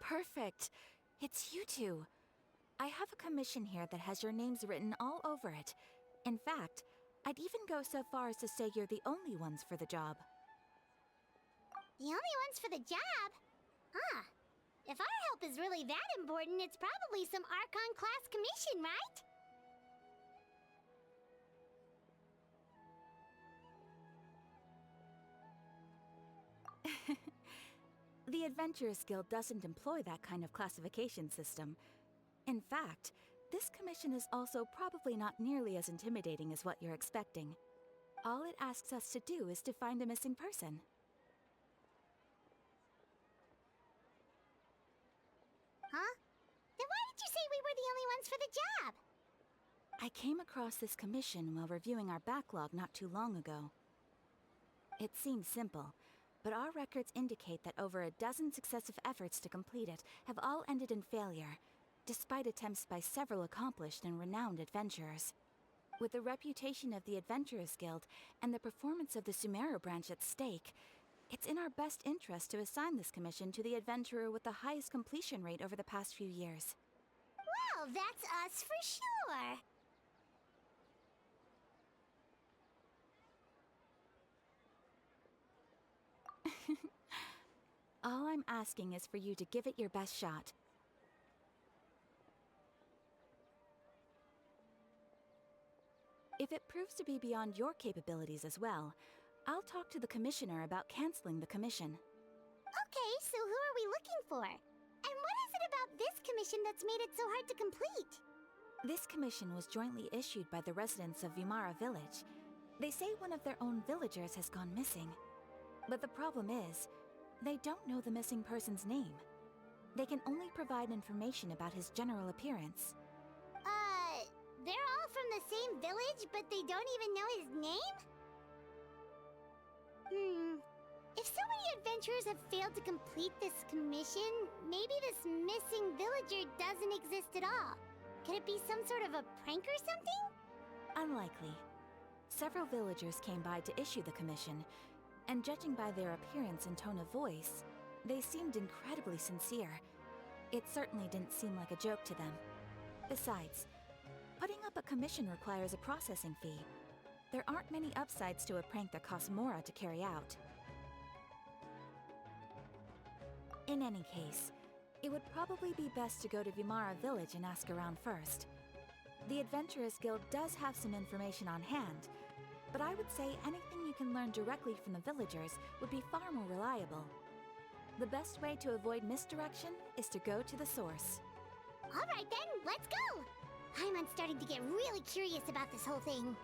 Perfect. It's you two. I have a commission here that has your names written all over it. In fact, I'd even go so far as to say you're the only ones for the job. The only ones for the job? Huh. If our help is really that important, it's probably some Archon class commission, right? The Adventurers Guild doesn't employ that kind of classification system. In fact, this commission is also probably not nearly as intimidating as what you're expecting. All it asks us to do is to find a missing person. Huh? Then why did you say we were the only ones for the job? I came across this commission while reviewing our backlog not too long ago. It seems simple, but our records indicate that over a dozen successive efforts to complete it have all ended in failure, despite attempts by several accomplished and renowned adventurers. With the reputation of the Adventurers Guild and the performance of the Sumeru branch at stake, it's in our best interest to assign this commission to the adventurer with the highest completion rate over the past few years. Well, that's us for sure. All I'm asking is for you to give it your best shot. If it proves to be beyond your capabilities as well, I'll talk to the commissioner about canceling the commission. Okay, so who are we looking for? And what is it about this commission that's made it so hard to complete? This commission was jointly issued by the residents of Vimara Village. They say one of their own villagers has gone missing. But the problem is, they don't know the missing person's name. They can only provide information about his general appearance. They're all from the same village, but they don't even know his name? If so many adventurers have failed to complete this commission, maybe this missing villager doesn't exist at all. Could it be some sort of a prank or something? Unlikely. Several villagers came by to issue the commission, and judging by their appearance and tone of voice, they seemed incredibly sincere. It certainly didn't seem like a joke to them. Besides, putting up a commission requires a processing fee. There aren't many upsides to a prank that costs Mora to carry out. In any case, it would probably be best to go to Vimara Village and ask around first. The Adventurers Guild does have some information on hand, but I would say anything you can learn directly from the villagers would be far more reliable. The best way to avoid misdirection is to go to the source. All right then, let's go! I'm starting to get really curious about this whole thing.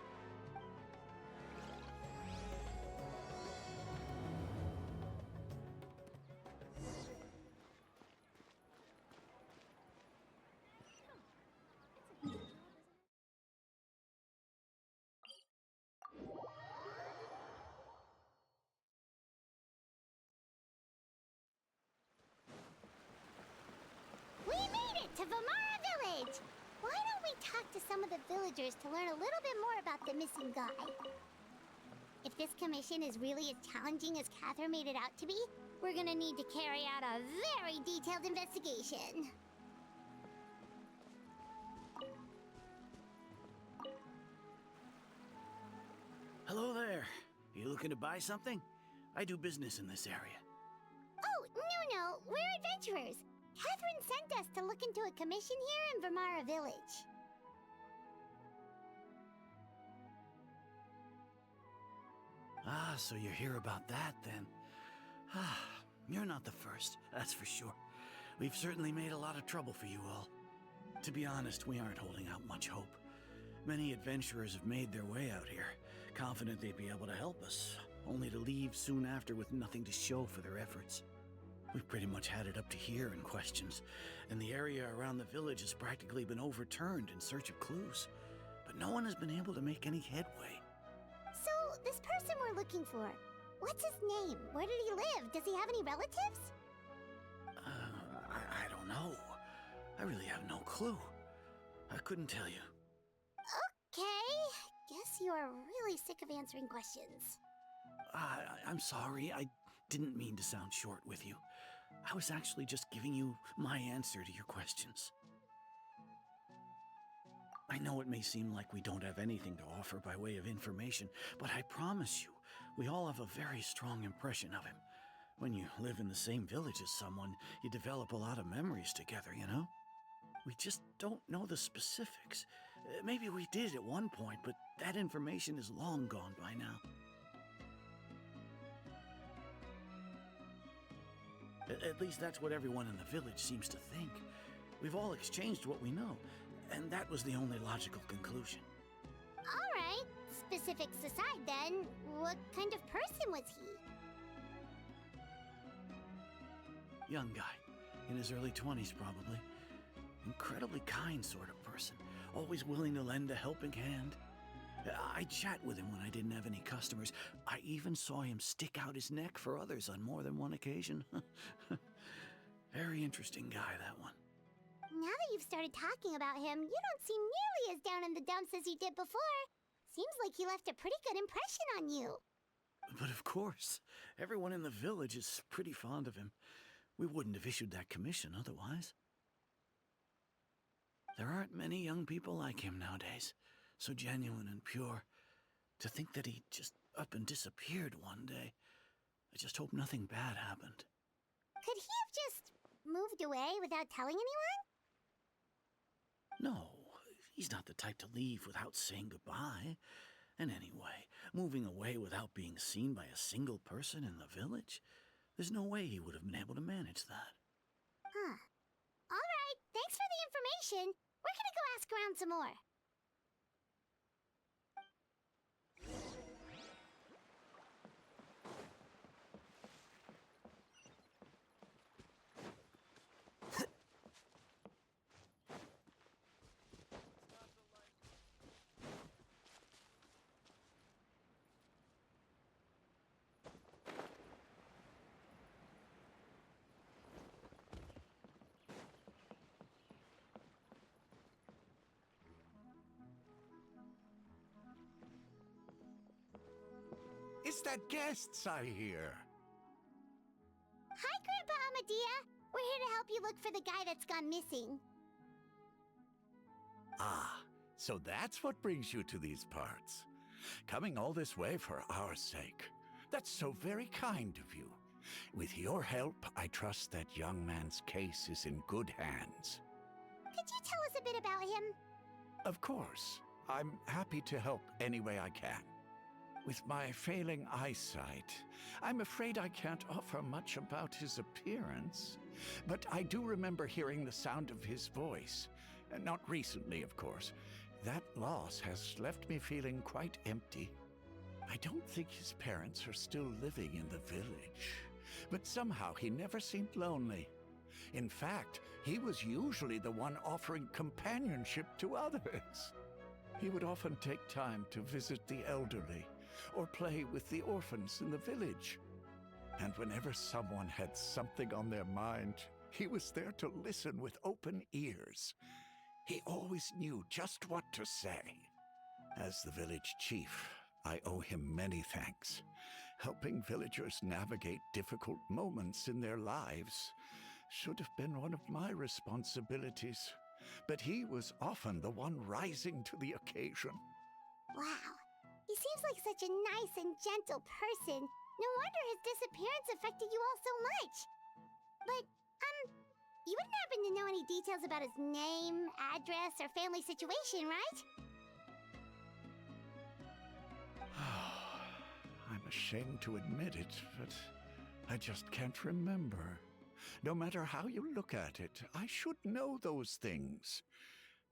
We made it to Vimara Village! Why don't we talk to some of the villagers to learn a little bit more about the missing guy? If this commission is really as challenging as Catherine made it out to be, we're gonna need to carry out a very detailed investigation. Hello there. You looking to buy something? I do business in this area. Oh, no, we're adventurers. Catherine sent us to look into a commission here in Vimara Village. Ah, so you're here about that then. Ah, you're not the first, that's for sure. We've certainly made a lot of trouble for you all. To be honest, we aren't holding out much hope. Many adventurers have made their way out here, confident they'd be able to help us, only to leave soon after with nothing to show for their efforts. We've pretty much had it up to here in questions, and the area around the village has practically been overturned in search of clues. But no one has been able to make any headway. So, this person we're looking for, what's his name? Where did he live? Does he have any relatives? I don't know. I really have no clue. I couldn't tell you. Okay, guess you are really sick of answering questions. I'm sorry, I didn't mean to sound short with you. I was actually just giving you my answer to your questions. I know it may seem like we don't have anything to offer by way of information, but I promise you, we all have a very strong impression of him. When you live in the same village as someone, you develop a lot of memories together, you know? We just don't know the specifics. Maybe we did at one point, but that information is long gone by now. At least that's what everyone in the village seems to think. We've all exchanged what we know, and that was the only logical conclusion. Alright, specifics aside then, what kind of person was he? Young guy, in his early 20s probably. Incredibly kind sort of person, always willing to lend a helping hand. I'd chat with him when I didn't have any customers. I even saw him stick out his neck for others on more than one occasion. Very interesting guy, that one. Now that you've started talking about him, you don't seem nearly as down in the dumps as you did before. Seems like he left a pretty good impression on you. But of course, everyone in the village is pretty fond of him. We wouldn't have issued that commission otherwise. There aren't many young people like him nowadays, so genuine and pure. To think that he just up and disappeared one day. I just hope nothing bad happened. Could he have just moved away without telling anyone? No, he's not the type to leave without saying goodbye. And anyway, moving away without being seen by a single person in the village, there's no way he would have been able to manage that. Huh. Alright, thanks for the information. We're gonna go ask around some more. Is that guests I hear? Hi, Grandpa Amadea. We're here to help you look for the guy that's gone missing. Ah, so that's what brings you to these parts. Coming all this way for our sake. That's so very kind of you. With your help, I trust that young man's case is in good hands. Could you tell us a bit about him? Of course. I'm happy to help any way I can. With my failing eyesight, I'm afraid I can't offer much about his appearance. But I do remember hearing the sound of his voice. Not recently, of course. That loss has left me feeling quite empty. I don't think his parents are still living in the village. But somehow he never seemed lonely. In fact, he was usually the one offering companionship to others. He would often take time to visit the elderly, or play with the orphans in the village. And whenever someone had something on their mind, he was there to listen with open ears. He always knew just what to say. As the village chief, I owe him many thanks. Helping villagers navigate difficult moments in their lives should have been one of my responsibilities. But he was often the one rising to the occasion. Wow. He seems like such a nice and gentle person. No wonder his disappearance affected you all so much. But, you wouldn't happen to know any details about his name, address, or family situation, right? I'm ashamed to admit it, but I just can't remember. No matter how you look at it, I should know those things.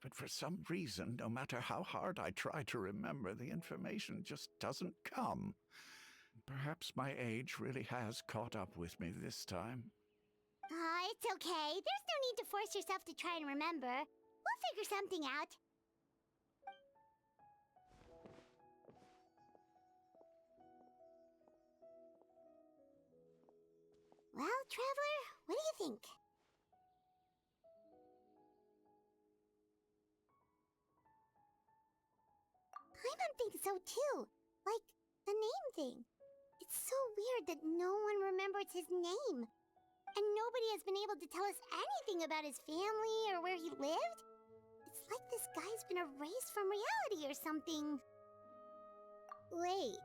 But for some reason, no matter how hard I try to remember, the information just doesn't come. Perhaps my age really has caught up with me this time. It's okay. There's no need to force yourself to try and remember. We'll figure something out. Well, Traveler, what do you think? Paimon thinks so too. Like, the name thing. It's so weird that no one remembers his name. And nobody has been able to tell us anything about his family or where he lived. It's like this guy's been erased from reality or something. Wait,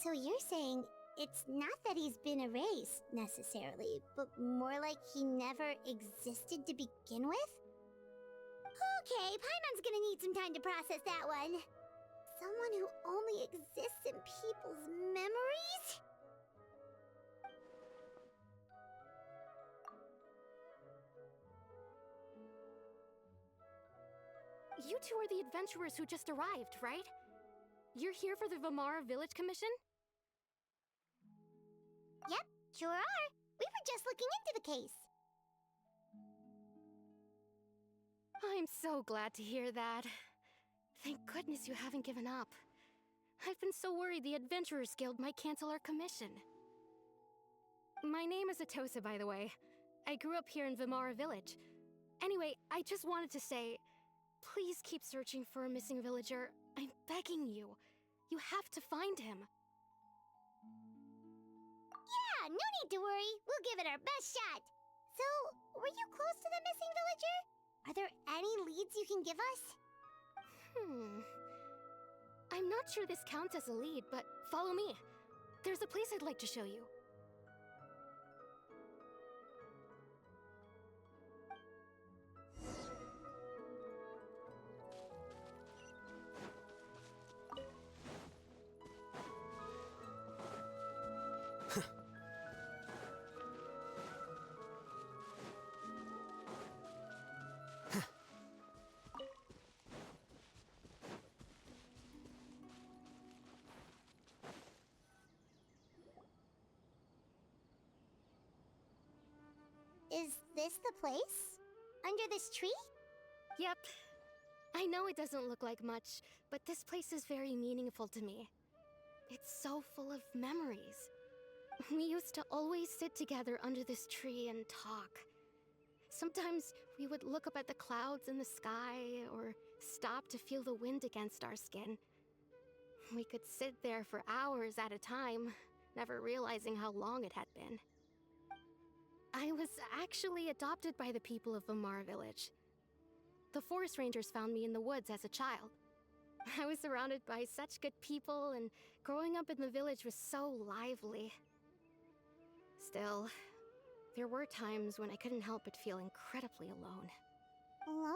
so you're saying it's not that he's been erased, necessarily, but more like he never existed to begin with? Okay, Paimon's gonna need some time to process that one. Someone who only exists in people's memories? You two are the adventurers who just arrived, right? You're here for the Vamara Village Commission? Yep, sure are. We were just looking into the case. I'm so glad to hear that. Thank goodness you haven't given up. I've been so worried the Adventurers Guild might cancel our commission. My name is Atosa, by the way. I grew up here in Vamara Village. Anyway, I just wanted to say, please keep searching for a missing villager. I'm begging you. You have to find him. Yeah, no need to worry. We'll give it our best shot. So, were you close to the missing villager? Are there any leads you can give us? I'm not sure this counts as a lead, but follow me. There's a place I'd like to show you. Is this the place? Under this tree? Yep. I know it doesn't look like much, but this place is very meaningful to me. It's so full of memories. We used to always sit together under this tree and talk. Sometimes we would look up at the clouds in the sky, or stop to feel the wind against our skin. We could sit there for hours at a time, never realizing how long it had been. I was actually adopted by the people of Vamara Village. The forest rangers found me in the woods as a child. I was surrounded by such good people, and growing up in the village was so lively. Still, there were times when I couldn't help but feel incredibly alone. Alone?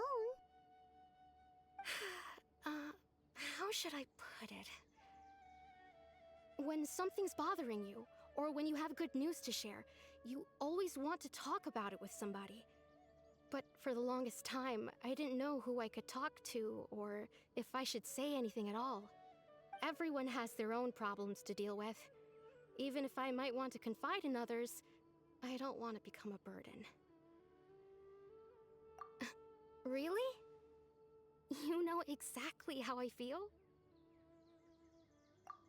How should I put it? When something's bothering you, or when you have good news to share, you always want to talk about it with somebody. But for the longest time, I didn't know who I could talk to, or if I should say anything at all. Everyone has their own problems to deal with. Even if I might want to confide in others, I don't want to become a burden. Really? You know exactly how I feel?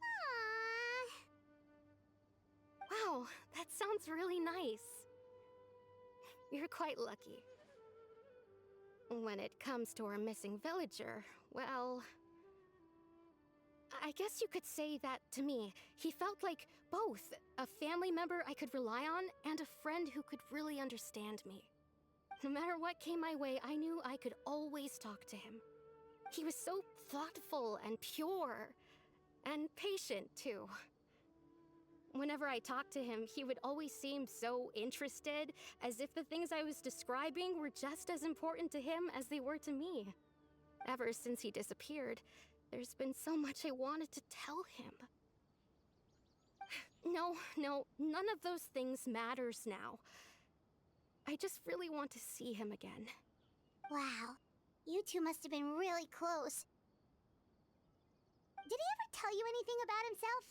Aww. Wow, that sounds really nice. You're quite lucky. When it comes to our missing villager, well, I guess you could say that to me. He felt like both a family member I could rely on and a friend who could really understand me. No matter what came my way, I knew I could always talk to him. He was so thoughtful and pure, and patient too. Whenever I talked to him, he would always seem so interested, as if the things I was describing were just as important to him as they were to me. Ever since he disappeared, there's been so much I wanted to tell him. No, none of those things matters now. I just really want to see him again. Wow. You two must have been really close. Did he ever tell you anything about himself?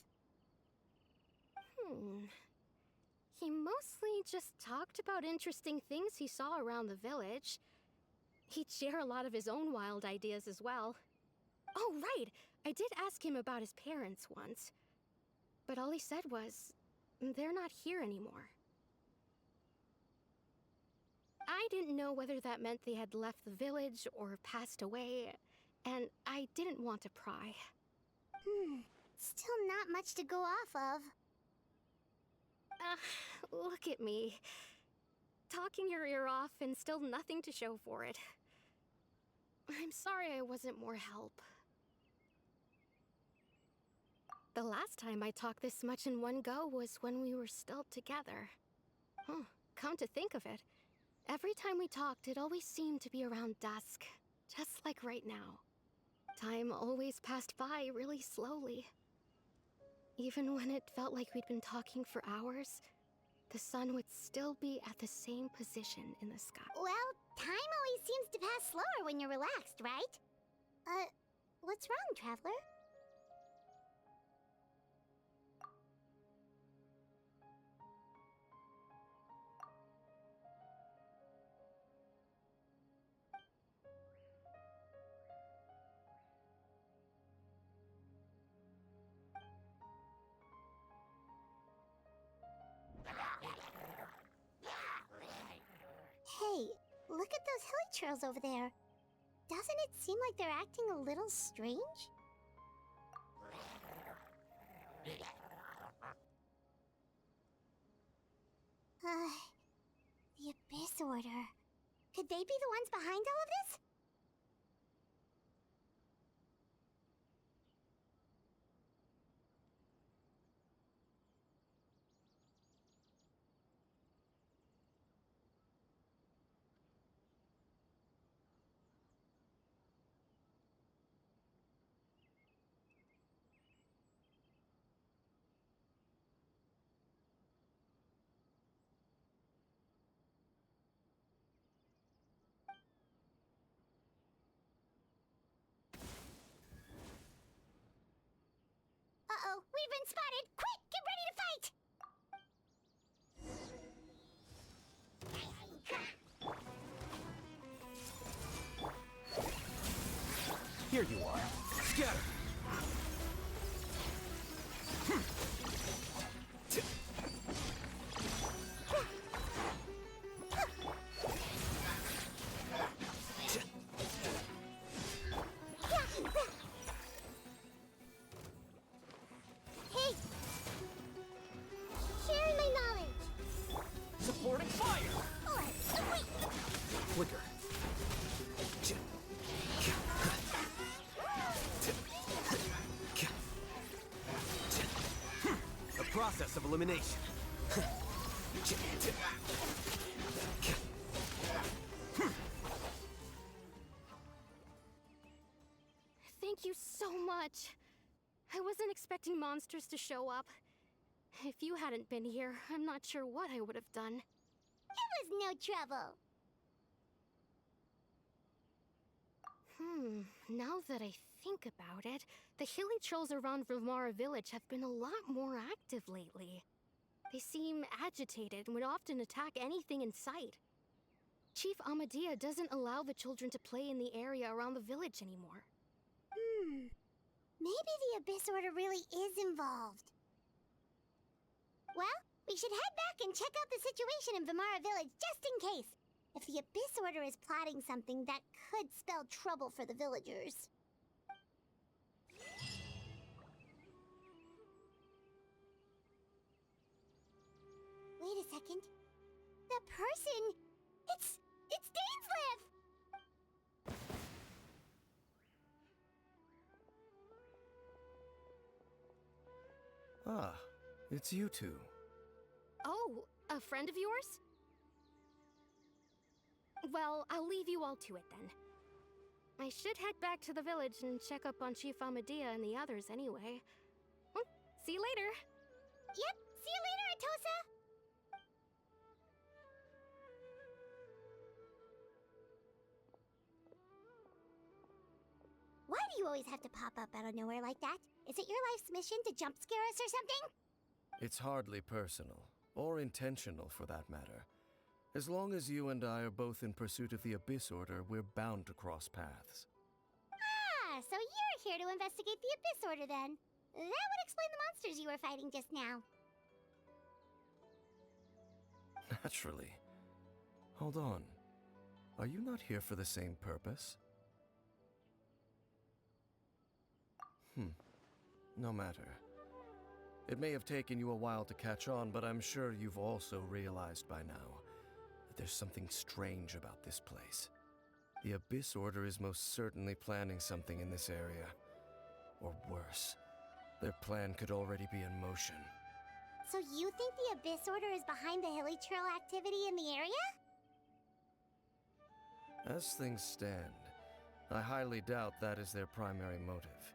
He mostly just talked about interesting things he saw around the village. He'd share a lot of his own wild ideas as well. Oh, right! I did ask him about his parents once. But all he said was, they're not here anymore. I didn't know whether that meant they had left the village or passed away, and I didn't want to pry. Still not much to go off of. Look at me. talking your ear off and still nothing to show for it. I'm sorry I wasn't more help. The last time I talked this much in one go was when we were still together. Huh, come to think of it, every time we talked, it always seemed to be around dusk, just like right now. Time always passed by really slowly. Even when it felt like we'd been talking for hours, the sun would still be at the same position in the sky. Well, time always seems to pass slower when you're relaxed, right? What's wrong, Traveler? Hey, look at those hilly trails over there. Doesn't it seem like they're acting a little strange? The Abyss Order. Could they be the ones behind all of this? Uh-oh, we've been spotted! Quick, get ready to fight! Here you are. Scatter! Hey! Sharing my knowledge! Supporting fire! Oh, wait! Flicker. A process of elimination. Thank you so much. I wasn't expecting monsters to show up. If you hadn't been here, I'm not sure what I would have done. It was no trouble! Now that I think about it, the hilly trolls around Vimara village have been a lot more active lately. They seem agitated and would often attack anything in sight. Chief Amadea doesn't allow the children to play in the area around the village anymore. Maybe the Abyss Order really is involved. Well, we should head back and check out the situation in Vimara village just in case. If the Abyss Order is plotting something that could spell trouble for the villagers. Wait a second. That person... It's Dainsleif! Ah, it's you two. Oh, a friend of yours? Well, I'll leave you all to it then. I should head back to the village and check up on Chief Amadea and the others anyway. Well, see you later. Yep, see you later, Atosa! Why do you always have to pop up out of nowhere like that? Is it your life's mission to jump scare us or something? It's hardly personal, or intentional for that matter. As long as you and I are both in pursuit of the Abyss Order, we're bound to cross paths. Ah, so you're here to investigate the Abyss Order then. That would explain the monsters you were fighting just now. Naturally. Hold on. Are you not here for the same purpose? No matter. It may have taken you a while to catch on, but I'm sure you've also realized by now that there's something strange about this place. The Abyss Order is most certainly planning something in this area. Or worse, their plan could already be in motion. So you think the Abyss Order is behind the hilly trail activity in the area? As things stand, I highly doubt that is their primary motive.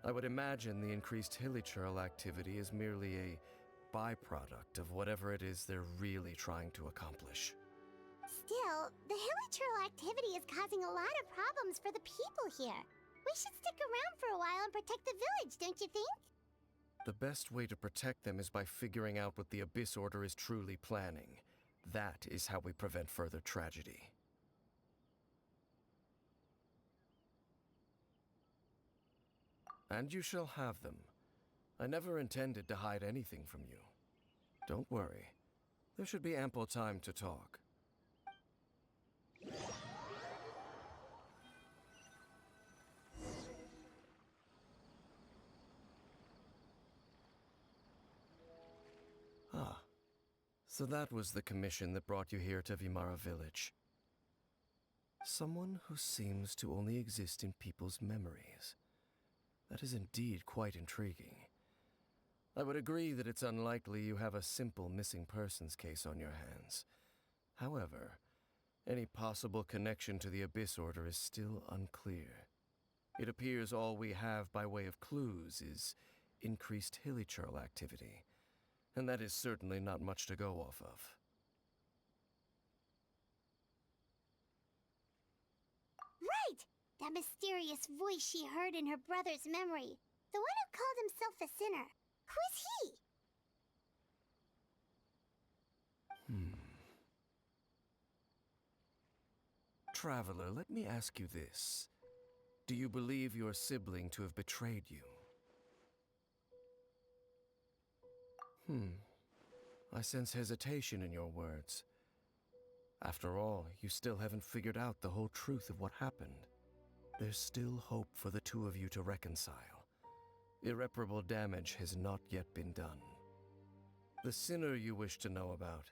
I would imagine the increased hilly trail activity is merely a byproduct of whatever it is they're really trying to accomplish. Still, the hilly trail activity is causing a lot of problems for the people here. We should stick around for a while and protect the village, don't you think? The best way to protect them is by figuring out what the Abyss Order is truly planning. That is how we prevent further tragedy. And you shall have them. I never intended to hide anything from you. Don't worry. There should be ample time to talk. Ah. So that was the commission that brought you here to Vimara Village. Someone who seems to only exist in people's memories. That is indeed quite intriguing. I would agree that it's unlikely you have a simple missing persons case on your hands. However, any possible connection to the Abyss Order is still unclear. It appears all we have by way of clues is increased hilly trail activity, and that is certainly not much to go off of. Right! That mysterious voice she heard in her brother's memory. The one who called himself a sinner. Who is he? Traveler, let me ask you this. Do you believe your sibling to have betrayed you? I sense hesitation in your words. After all, you still haven't figured out the whole truth of what happened. There's still hope for the two of you to reconcile. Irreparable damage has not yet been done. The sinner you wish to know about,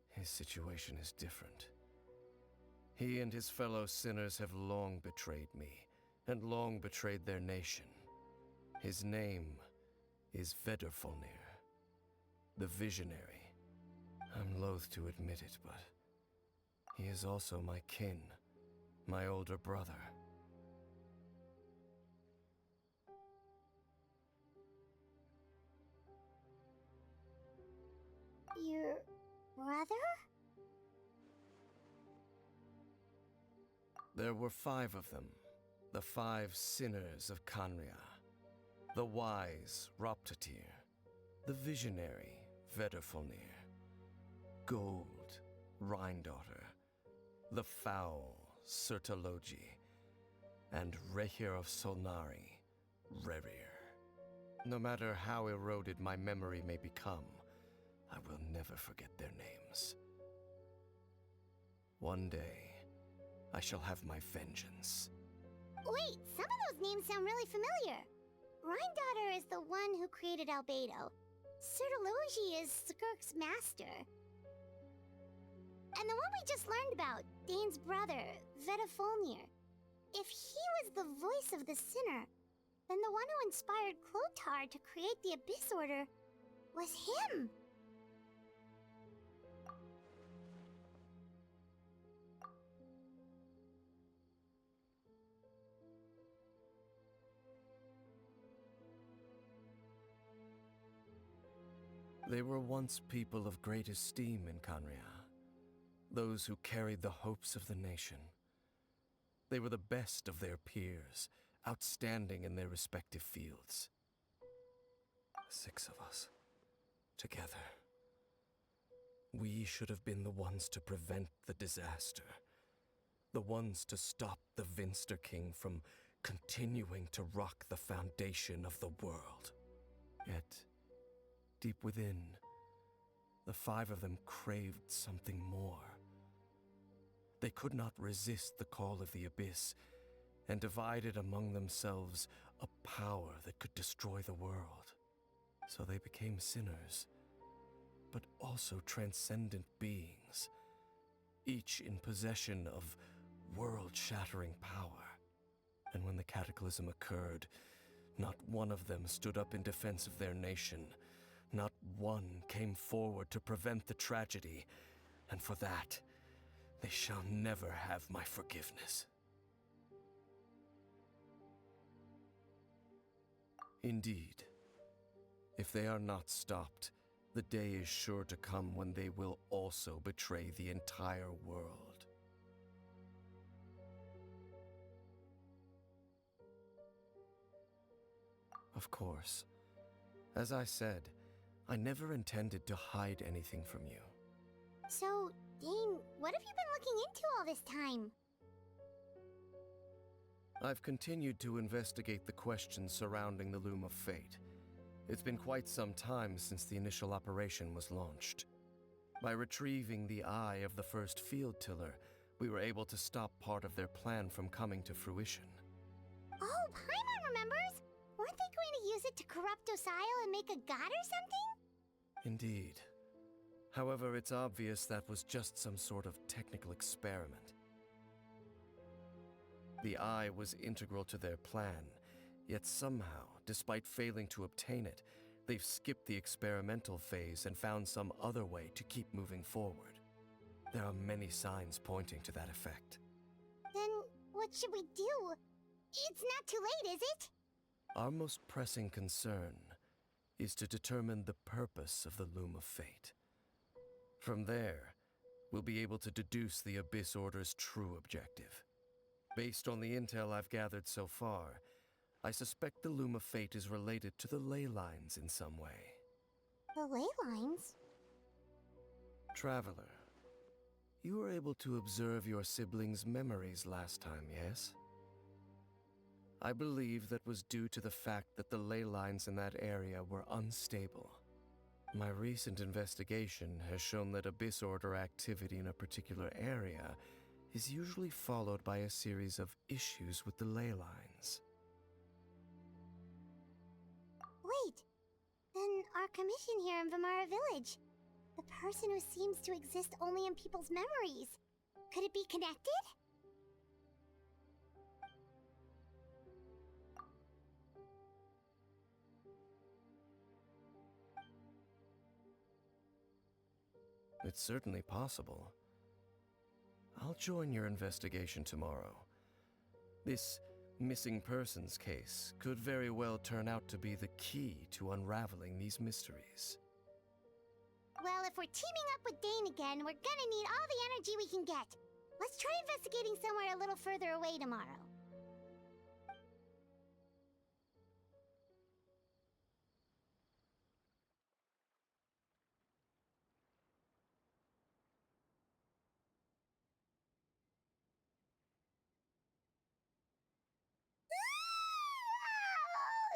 his situation is different. He and his fellow sinners have long betrayed me, and long betrayed their nation. His name is Vedrfolnir, the Visionary. I'm loath to admit it, but he is also my kin, my older brother. Your brother? There were 5 of them, the 5 sinners of Kanria. The wise, Roptatir. The visionary, Vedrfolnir. Gold, Rhindaughter. The foul, Sertologi. And Rehir of Solnari, Rerir. No matter how eroded my memory may become, I will never forget their names. One day, I shall have my vengeance. Wait, some of those names sound really familiar. Rhindaughter is the one who created Albedo. Sertologi is Skirk's master. And the one we just learned about, Dane's brother, Vedrfolnir. If he was the voice of the sinner, then the one who inspired Clotar to create the Abyss Order was him. They were once people of great esteem in Kanria, those who carried the hopes of the nation. They were the best of their peers, outstanding in their respective fields. 6 of us, together. We should have been the ones to prevent the disaster, the ones to stop the Vinster King from continuing to rock the foundation of the world. Yet, deep within, the 5 of them craved something more. They could not resist the call of the Abyss, and divided among themselves a power that could destroy the world. So they became sinners, but also transcendent beings, each in possession of world-shattering power. And when the cataclysm occurred, not one of them stood up in defense of their nation. Not one came forward to prevent the tragedy, and for that, they shall never have my forgiveness. Indeed, if they are not stopped, the day is sure to come when they will also betray the entire world. Of course, as I said, I never intended to hide anything from you. So, Dane, what have you been looking into all this time? I've continued to investigate the questions surrounding the Loom of Fate. It's been quite some time since the initial operation was launched. By retrieving the eye of the first field tiller, we were able to stop part of their plan from coming to fruition. Oh, Paimon remembers! Weren't they going to use it to corrupt Osial and make a god or something? Indeed. However, it's obvious that was just some sort of technical experiment. The eye was integral to their plan, yet somehow, despite failing to obtain it, they've skipped the experimental phase and found some other way to keep moving forward. There are many signs pointing to that effect. Then, what should we do? It's not too late, is it? Our most pressing concern is to determine the purpose of the Loom of Fate. From there, we'll be able to deduce the Abyss Order's true objective. Based on the intel I've gathered so far, I suspect the Loom of Fate is related to the ley lines in some way. The ley lines? Traveler, you were able to observe your siblings' memories last time, yes? I believe that was due to the fact that the ley lines in that area were unstable. My recent investigation has shown that Abyss Order activity in a particular area is usually followed by a series of issues with the ley lines. Wait, then our commission here in Vamara Village, the person who seems to exist only in people's memories, could it be connected? It's certainly possible. I'll join your investigation tomorrow. This missing persons case could very well turn out to be the key to unraveling these mysteries. Well, if we're teaming up with Dane again, we're gonna need all the energy we can get. Let's try investigating somewhere a little further away tomorrow.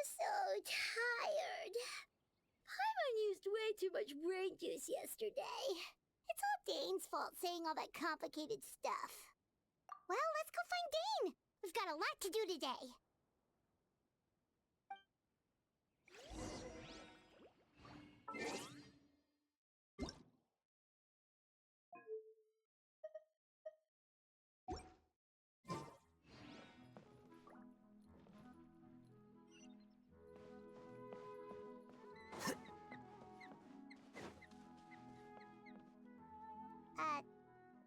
So tired. Paimon used way too much brain juice yesterday. It's all Dane's fault saying all that complicated stuff. Well, let's go find Dane. We've got a lot to do today.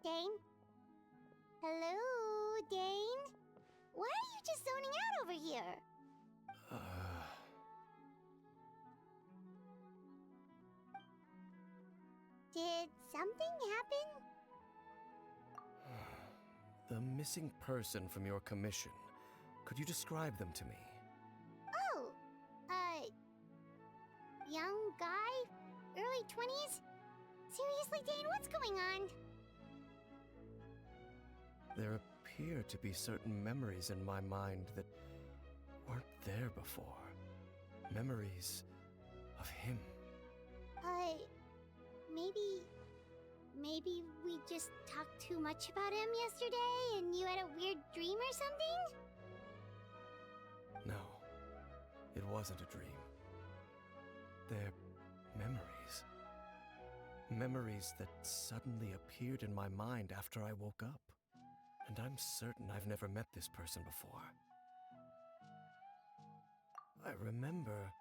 Dane? Hello, Dane? Why are you just zoning out over here? Did something happen? The missing person from your commission. Could you describe them to me? Oh, young guy? Early 20s? Seriously, Dane, what's going on? There appear to be certain memories in my mind that weren't there before. Memories of him. Maybe we just talked too much about him yesterday and you had a weird dream or something? No, it wasn't a dream. They're memories. Memories that suddenly appeared in my mind after I woke up. And I'm certain I've never met this person before. I remember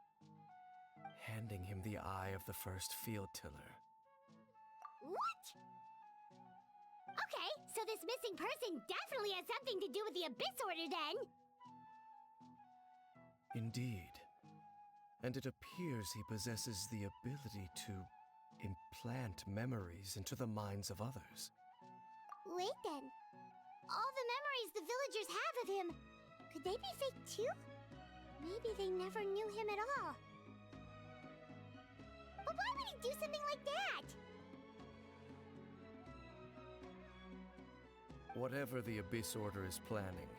handing him the eye of the first field tiller. What? Okay, so this missing person definitely has something to do with the Abyss Order then! Indeed. And it appears he possesses the ability to implant memories into the minds of others. Wait then. All the memories the villagers have of him, could they be fake too? Maybe they never knew him at all. But why would he do something like that? Whatever the Abyss Order is planning,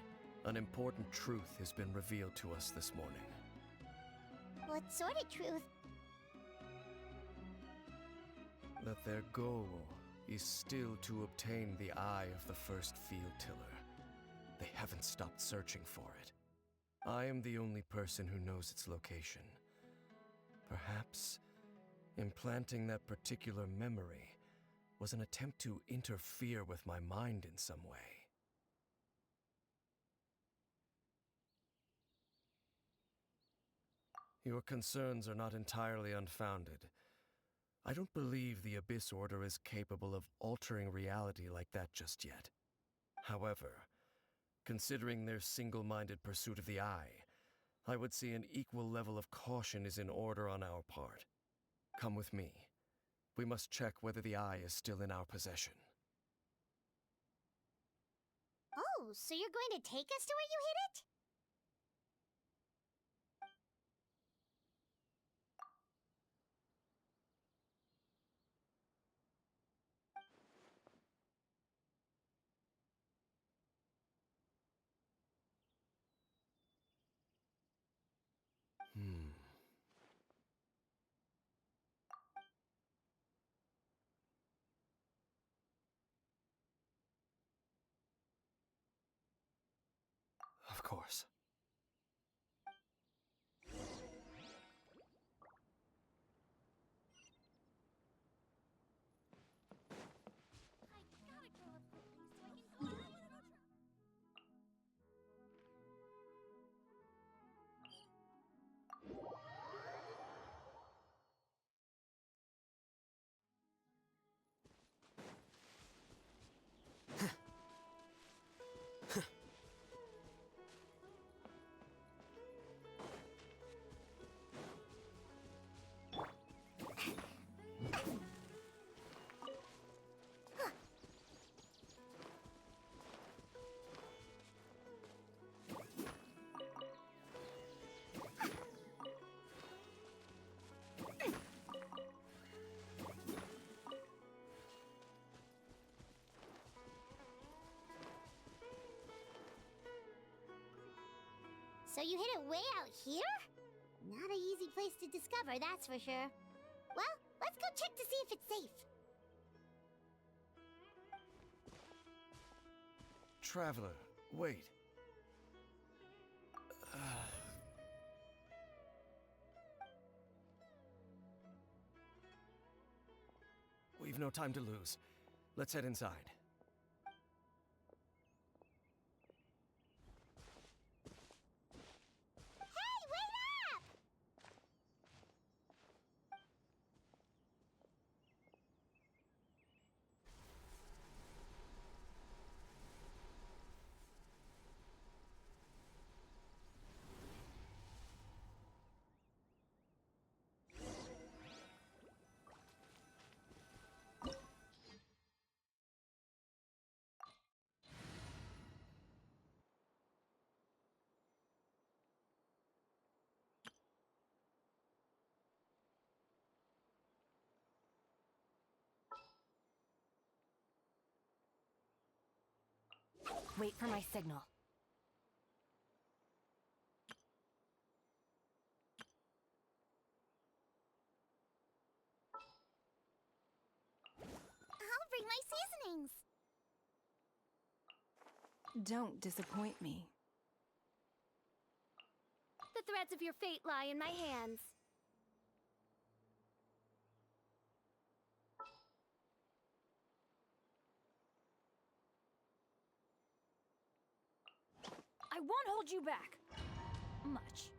an important truth has been revealed to us this morning. What sort of truth? That their goal is still to obtain the eye of the first field tiller. They haven't stopped searching for it. I am the only person who knows its location. Perhaps implanting that particular memory was an attempt to interfere with my mind in some way. Your concerns are not entirely unfounded. I don't believe the Abyss Order is capable of altering reality like that just yet. However, considering their single-minded pursuit of the Eye, I would say an equal level of caution is in order on our part. Come with me. We must check whether the Eye is still in our possession. Oh, so you're going to take us to where you hid it? Of course. So you hid it way out here? Not an easy place to discover, that's for sure. Well, let's go check to see if it's safe. Traveler, wait. We've no time to lose. Let's head inside. Hey, wait up! Wait for my signal. I'll bring my seasonings. Don't disappoint me. The threads of your fate lie in my hands. I won't hold you back. Much.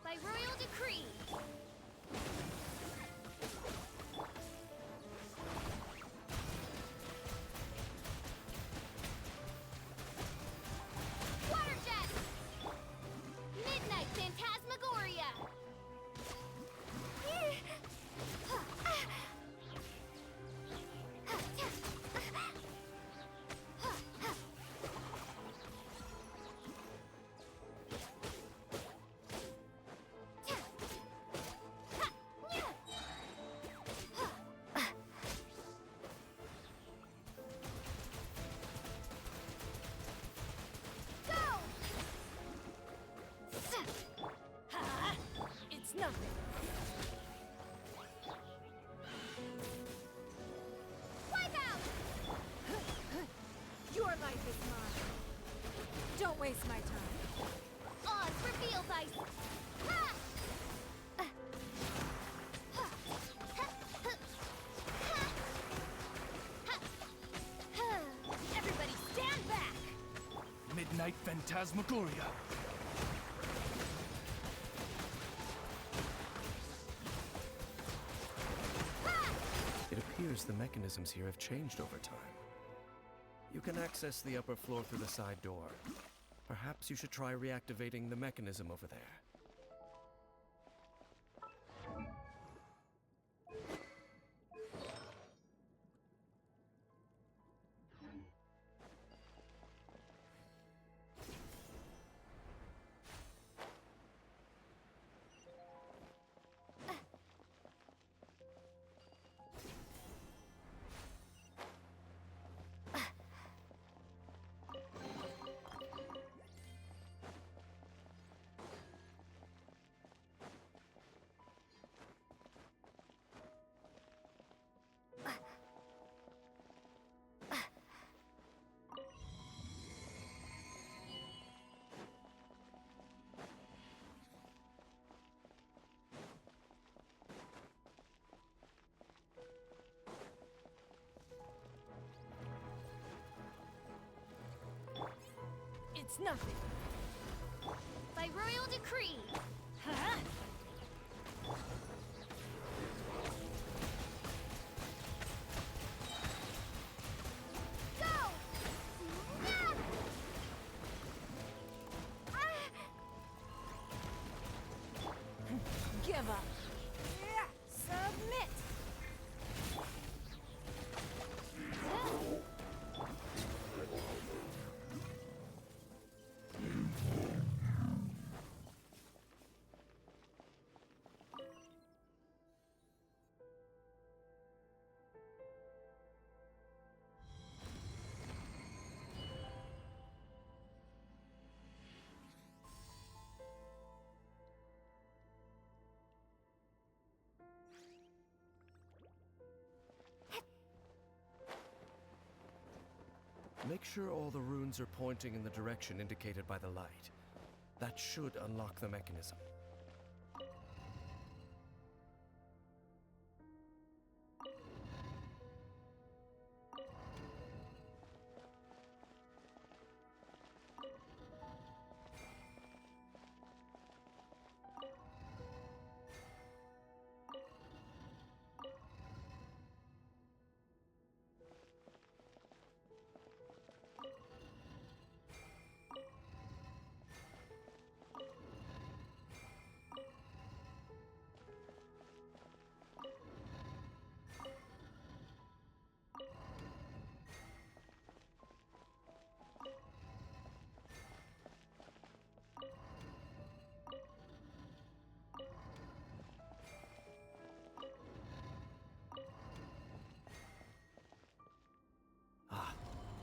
By royal decree. Water jet. Midnight Phantasmagoria. It's nothing. Wipe out. Your life is mine. Don't waste my time. Oz reveal vice. Ha! Everybody stand back! Midnight Phantasmagoria. It appears the mechanisms here have changed over time. You can access the upper floor through the side door. Perhaps you should try reactivating the mechanism over there. It's nothing. By royal decree. Huh? Go! Ah! Give up. Yeah, submit. Make sure all the runes are pointing in the direction indicated by the light. That should unlock the mechanism.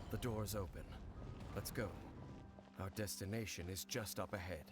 The door's open. Let's go. Our destination is just up ahead.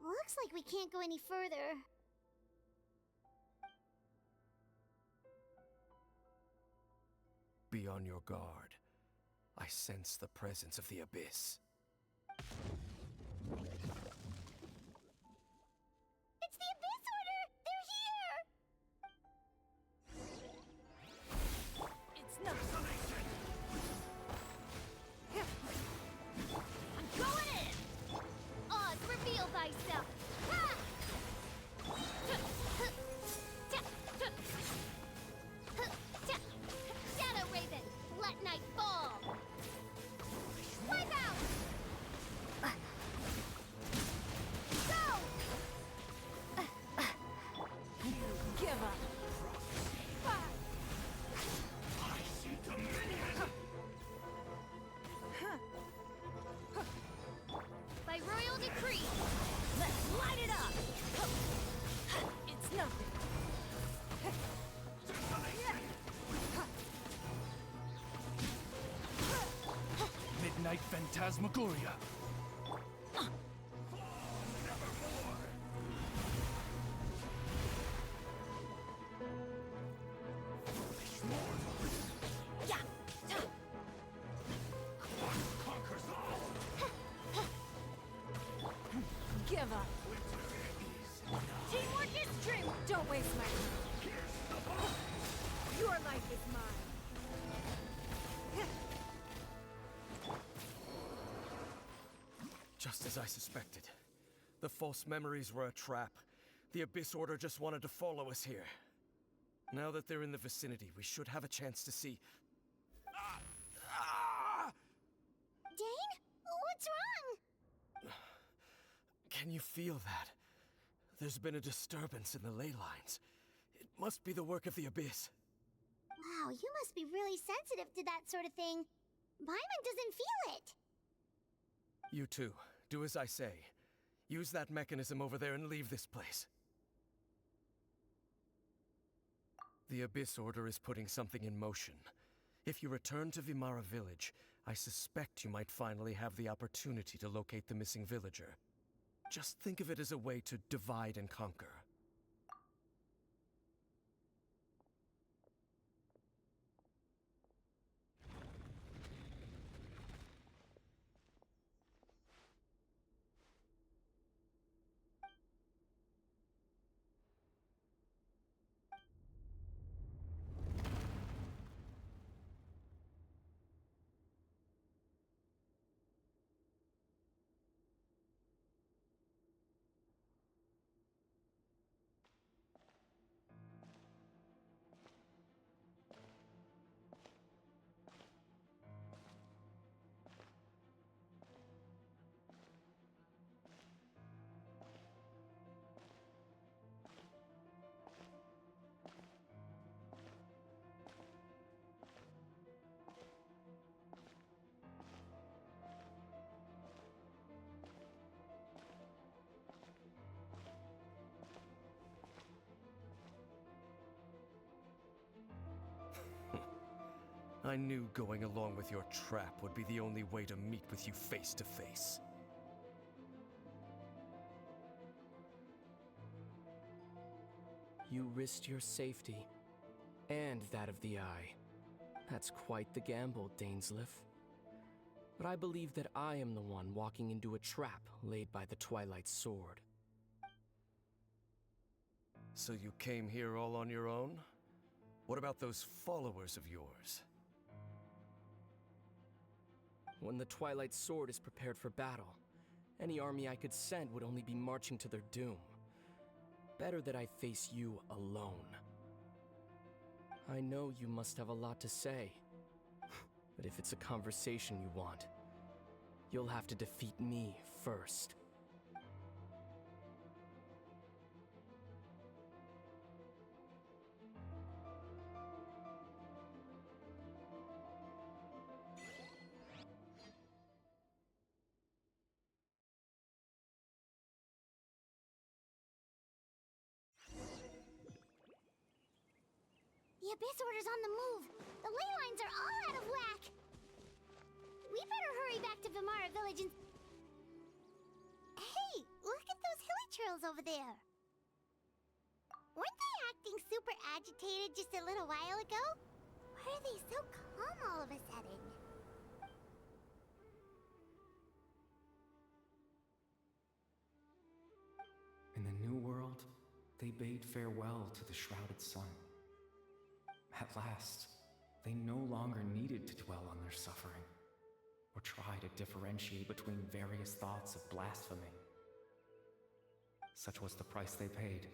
Looks like we can't go any further. Be on your guard. I sense the presence of the Abyss. It's the Abyss Order! They're here! It's not. I'm going in! Oz, reveal thyself! Ha! Shadow Raven, let night fall! Wipe out! Go! Give up. By royal decree! Let's light it up! It's nothing. Midnight Phantasmagoria. Yeah. Give up. Teamwork is dream. Don't waste my time. Your life is mine. Just as I suspected. The false memories were a trap. The Abyss Order just wanted to follow us here. Now that they're in the vicinity, we should have a chance to see... Dane? What's wrong? Can you feel that? There's been a disturbance in the ley lines. It must be the work of the Abyss. Wow, you must be really sensitive to that sort of thing. Paimon doesn't feel it. You too. Do as I say. Use that mechanism over there and leave this place. The Abyss Order is putting something in motion. If you return to Vimara Village, I suspect you might finally have the opportunity to locate the missing villager. Just think of it as a way to divide and conquer. I knew going along with your trap would be the only way to meet with you face to face. You risked your safety, and that of the Eye. That's quite the gamble, Dainsleif. But I believe that I am the one walking into a trap laid by the Twilight Sword. So you came here all on your own? What about those followers of yours? When the Twilight Sword is prepared for battle, any army I could send would only be marching to their doom. Better that I face you alone. I know you must have a lot to say, but if it's a conversation you want, you'll have to defeat me first. The Abyss Order's on the move. The ley lines are all out of whack. We better hurry back to Vimara Village and... Hey, look at those hilly trails over there. Weren't they acting super agitated just a little while ago? Why are they so calm all of a sudden? In the New World, they bade farewell to the shrouded sun. At last, they no longer needed to dwell on their suffering, or try to differentiate between various thoughts of blasphemy. Such was the price they paid,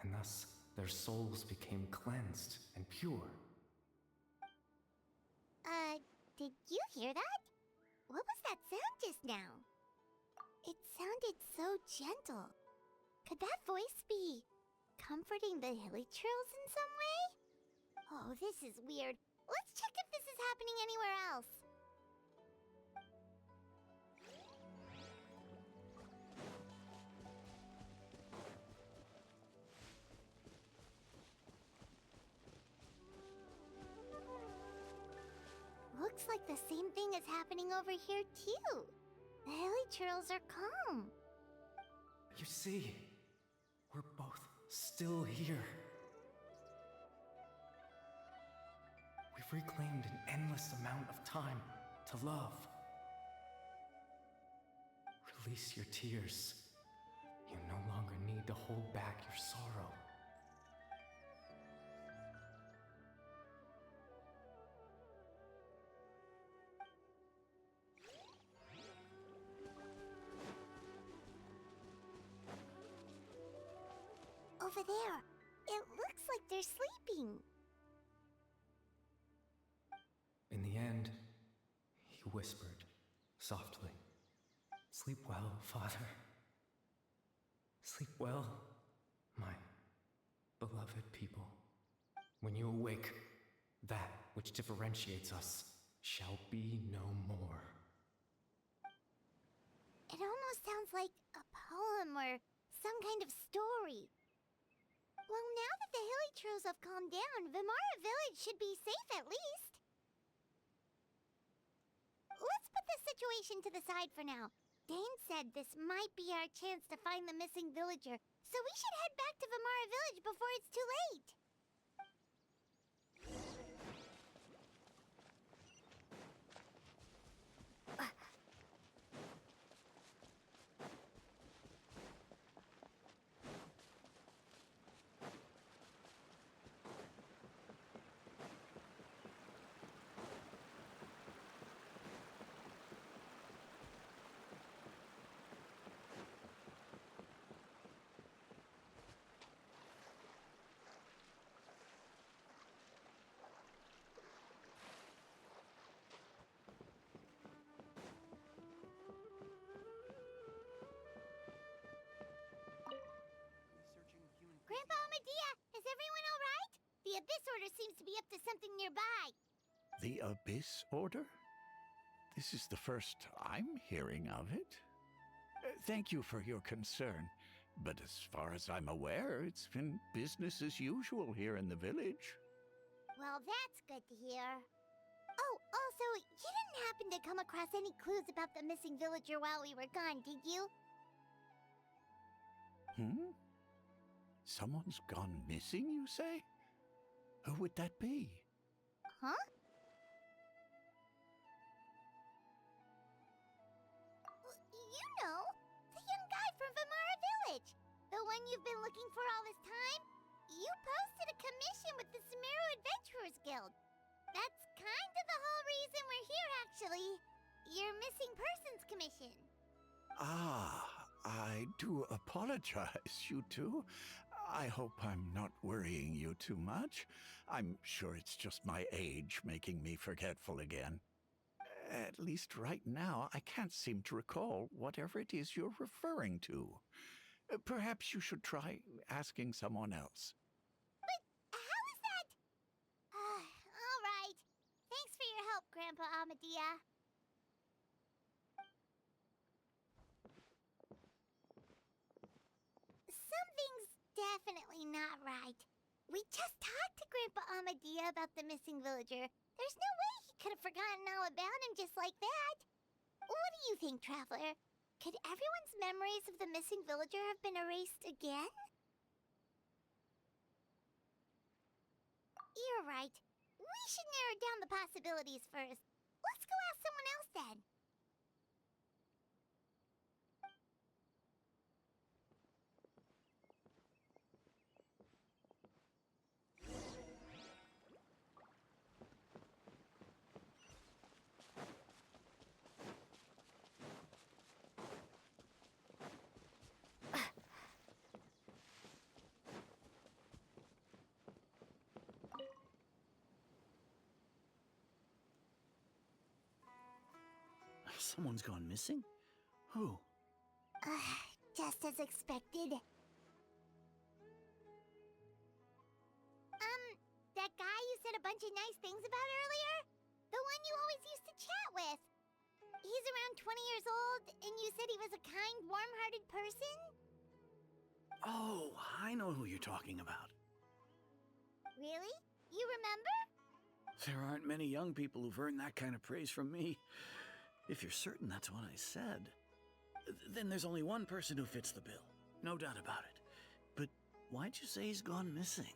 and thus their souls became cleansed and pure. Did you hear that? What was that sound just now? It sounded so gentle. Could that voice be comforting the hilly trails in some way? Oh, this is weird. Let's check if this is happening anywhere else. Looks like the same thing is happening over here too. The hilly trails are calm. You see, we're both still here. We've reclaimed an endless amount of time to love. Release your tears. You no longer need to hold back your sorrow. Over there, it looks like they're sleeping. In the end, he whispered softly, "Sleep well, Father. Sleep well, my beloved people. When you awake, that which differentiates us shall be no more." It almost sounds like a poem or some kind of story. Well, now that the hilly trails have calmed down, Vimara Village should be safe at least. Let's put this situation to the side for now. Dane said this might be our chance to find the missing villager, so we should head back to Vimara Village before it's too late. Grandpa Medea, is everyone all right? The Abyss Order seems to be up to something nearby. The Abyss Order? This is the first I'm hearing of it. Thank you for your concern, but as far as I'm aware, it's been business as usual here in the village. Well, that's good to hear. happen to come across any clues about the missing villager while we were gone, did you? Someone's gone missing, you say? Who would that be? Huh? You know, the young guy from Vamara Village. The one you've been looking for all this time. You posted a commission with the Sumeru Adventurers Guild. That's kind of the whole reason we're here, actually. Your missing persons commission. Ah, I do apologize, you two. I hope I'm not worrying you too much. I'm sure it's just my age making me forgetful again. At least right now, I can't seem to recall whatever it is you're referring to. Perhaps you should try asking someone else. But how is that? All right. Thanks for your help, Grandpa Amadia. Something's definitely not right. We just talked to Grandpa Amadia about the missing villager. There's no way he could have forgotten all about him just like that. What do you think, Traveler? Could everyone's memories of the missing villager have been erased again? You're right. We should narrow down the possibilities first. Let's go ask someone else then. Someone's gone missing? Who? Just as expected. That guy you said a bunch of nice things about earlier? The one you always used to chat with. He's around 20 years old, and you said he was a kind, warm-hearted person? Oh, I know who you're talking about. Really? You remember? There aren't many young people who've earned that kind of praise from me. If you're certain that's what I said, then there's only one person who fits the bill. No doubt about it. But why'd you say he's gone missing?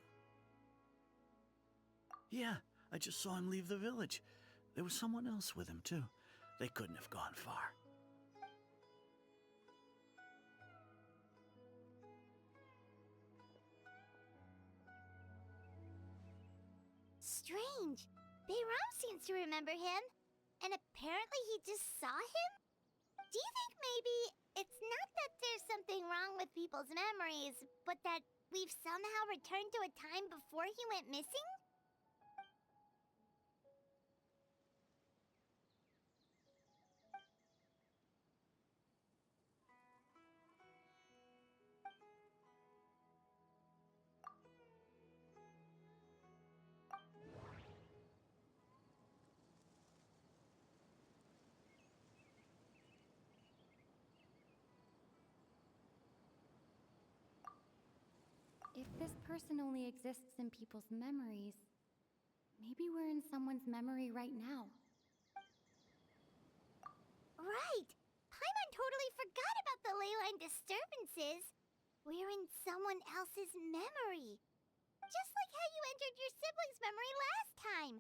Yeah, I just saw him leave the village. There was someone else with him, too. They couldn't have gone far. Strange. Bayram seems to remember him. And apparently he just saw him? Do you think maybe it's not that there's something wrong with people's memories, but that we've somehow returned to a time before he went missing? If this person only exists in people's memories, maybe we're in someone's memory right now. Right! Paimon totally forgot about the leyline disturbances. We're in someone else's memory. Just like how you entered your sibling's memory last time.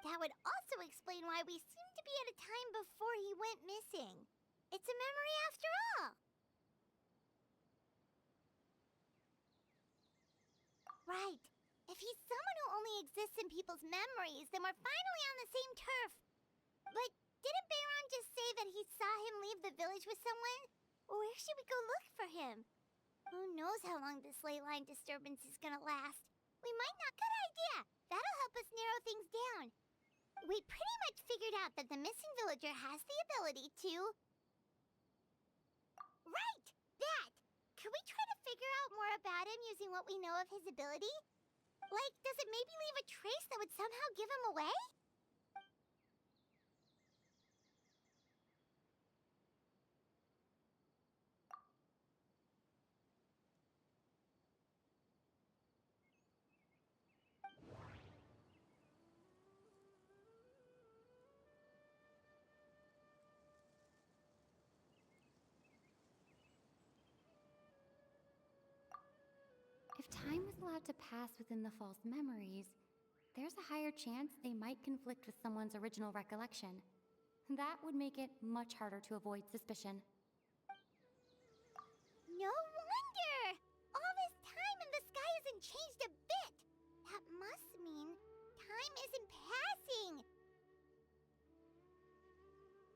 That would also explain why we seem to be at a time before he went missing. It's a memory after all. Right. If he's someone who only exists in people's memories, then we're finally on the same turf. But didn't Bayron just say that he saw him leave the village with someone? Where should we go look for him? Who knows how long this ley line disturbance is gonna last? We might not. Good idea! That'll help us narrow things down. We pretty much figured out that the missing villager has the ability to... Right! That! Could we try to figure out more about him using what we know of his ability? Like, does it maybe leave a trace that would somehow give him away? If time was allowed to pass within the false memories, there's a higher chance they might conflict with someone's original recollection. That would make it much harder to avoid suspicion. No wonder! All this time and the sky hasn't changed a bit! That must mean time isn't passing!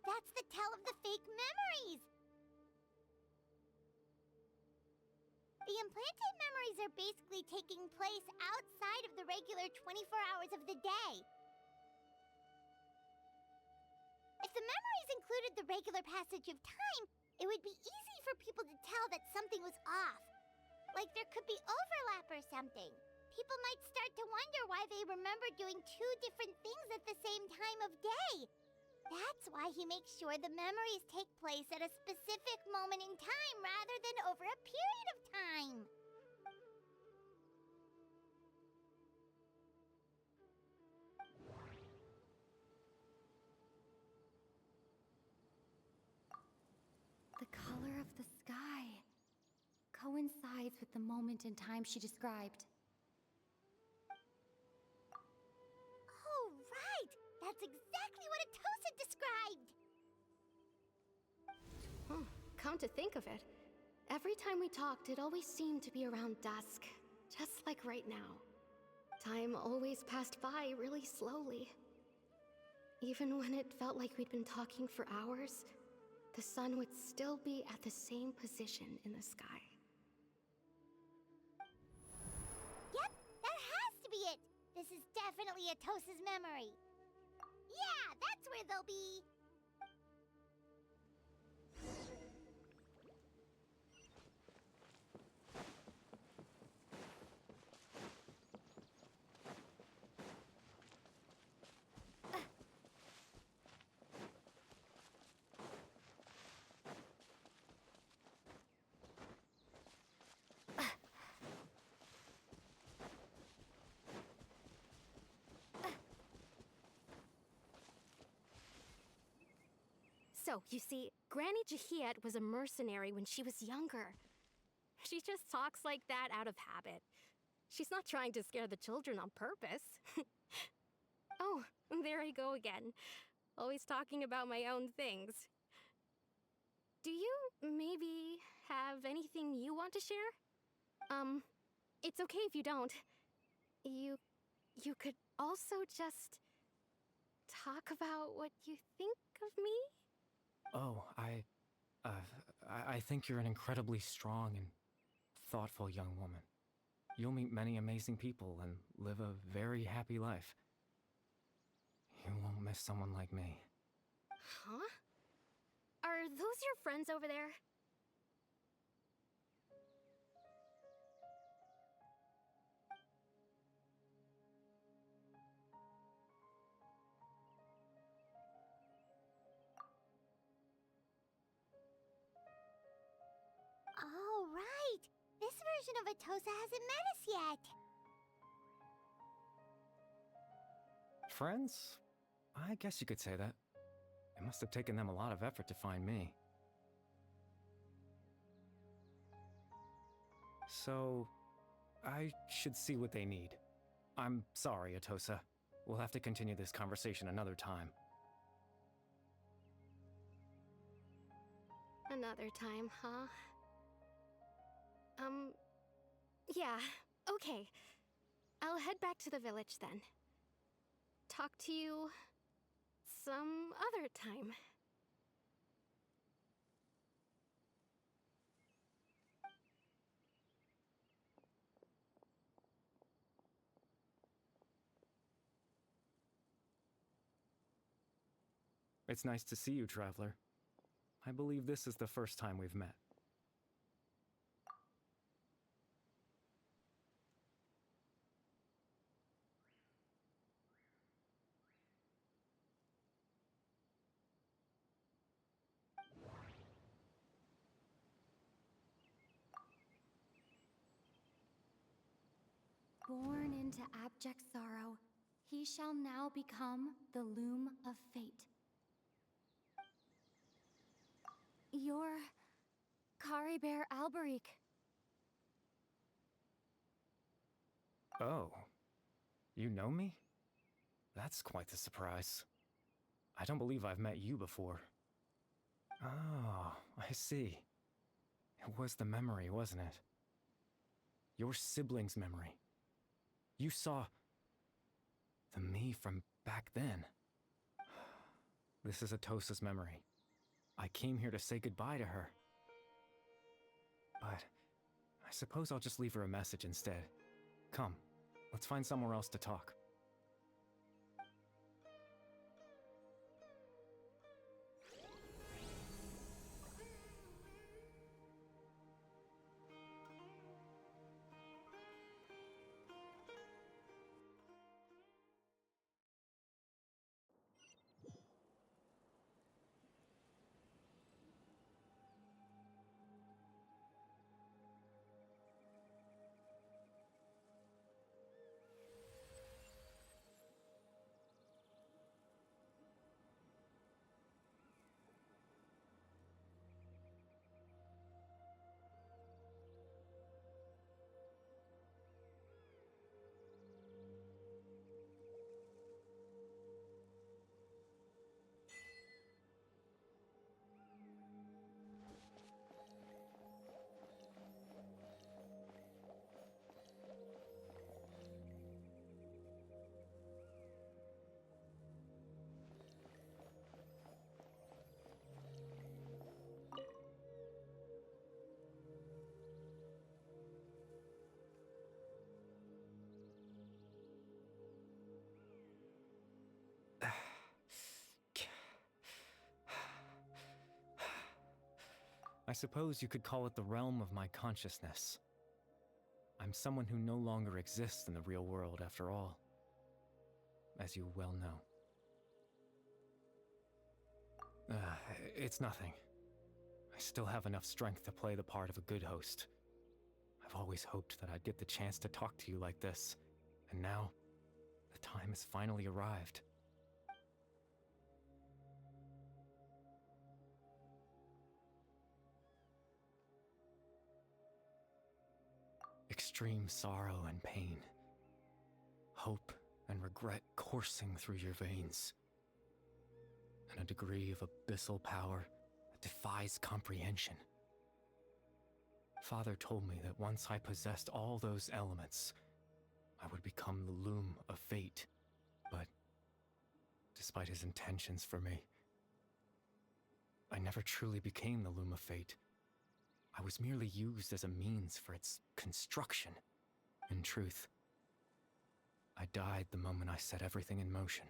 That's the tell of the fake memories! The implanted memories are basically taking place outside of the regular 24 hours of the day. If the memories included the regular passage of time, it would be easy for people to tell that something was off. Like there could be overlap or something. People might start to wonder why they remember doing two different things at the same time of day. That's why he makes sure the memories take place at a specific moment in time rather than over a period of time. The color of the sky coincides with the moment in time she described. Oh, right! That's exactly what Atosa described! Come to think of it, every time we talked, it always seemed to be around dusk, just like right now. Time always passed by really slowly. Even when it felt like we'd been talking for hours, the sun would still be at the same position in the sky. Yep, that has to be it! This is definitely Atosa's memory. Yeah, that's where they'll be. So, you see, Granny Jahiet was a mercenary when she was younger. She just talks like that out of habit. She's not trying to scare the children on purpose. Oh, there I go again. Always talking about my own things. Do you maybe have anything you want to share? It's okay if you don't. You could also just talk about what you think of me? Oh, I think you're an incredibly strong and thoughtful young woman. You'll meet many amazing people and live a very happy life. You won't miss someone like me. Huh? Are those your friends over there? Oh, right! This version of Atosa hasn't met us yet! Friends? I guess you could say that. It must have taken them a lot of effort to find me. So, I should see what they need. I'm sorry, Atosa. We'll have to continue this conversation another time. Another time, huh? Yeah, okay. I'll head back to the village then. Talk to you some other time. It's nice to see you, Traveler. I believe this is the first time we've met. Born into abject sorrow, he shall now become the loom of fate. You're Kari Bear Alberic. Oh, you know me? That's quite the surprise. I don't believe I've met you before. Oh, I see. It was the memory, wasn't it? Your sibling's memory. You saw the me from back then. This is Atosa's memory. I came here to say goodbye to her. But I suppose I'll just leave her a message instead. Come, let's find somewhere else to talk. I suppose you could call it the realm of my consciousness. I'm someone who no longer exists in the real world, after all, as you well know. It's nothing. I still have enough strength to play the part of a good host. I've always hoped that I'd get the chance to talk to you like this, and now, the time has finally arrived. Extreme sorrow and pain, hope and regret coursing through your veins, and a degree of abyssal power that defies comprehension. Father told me that once I possessed all those elements, I would become the loom of fate, but despite his intentions for me, I never truly became the loom of fate. I was merely used as a means for its construction. In truth, I died the moment I set everything in motion.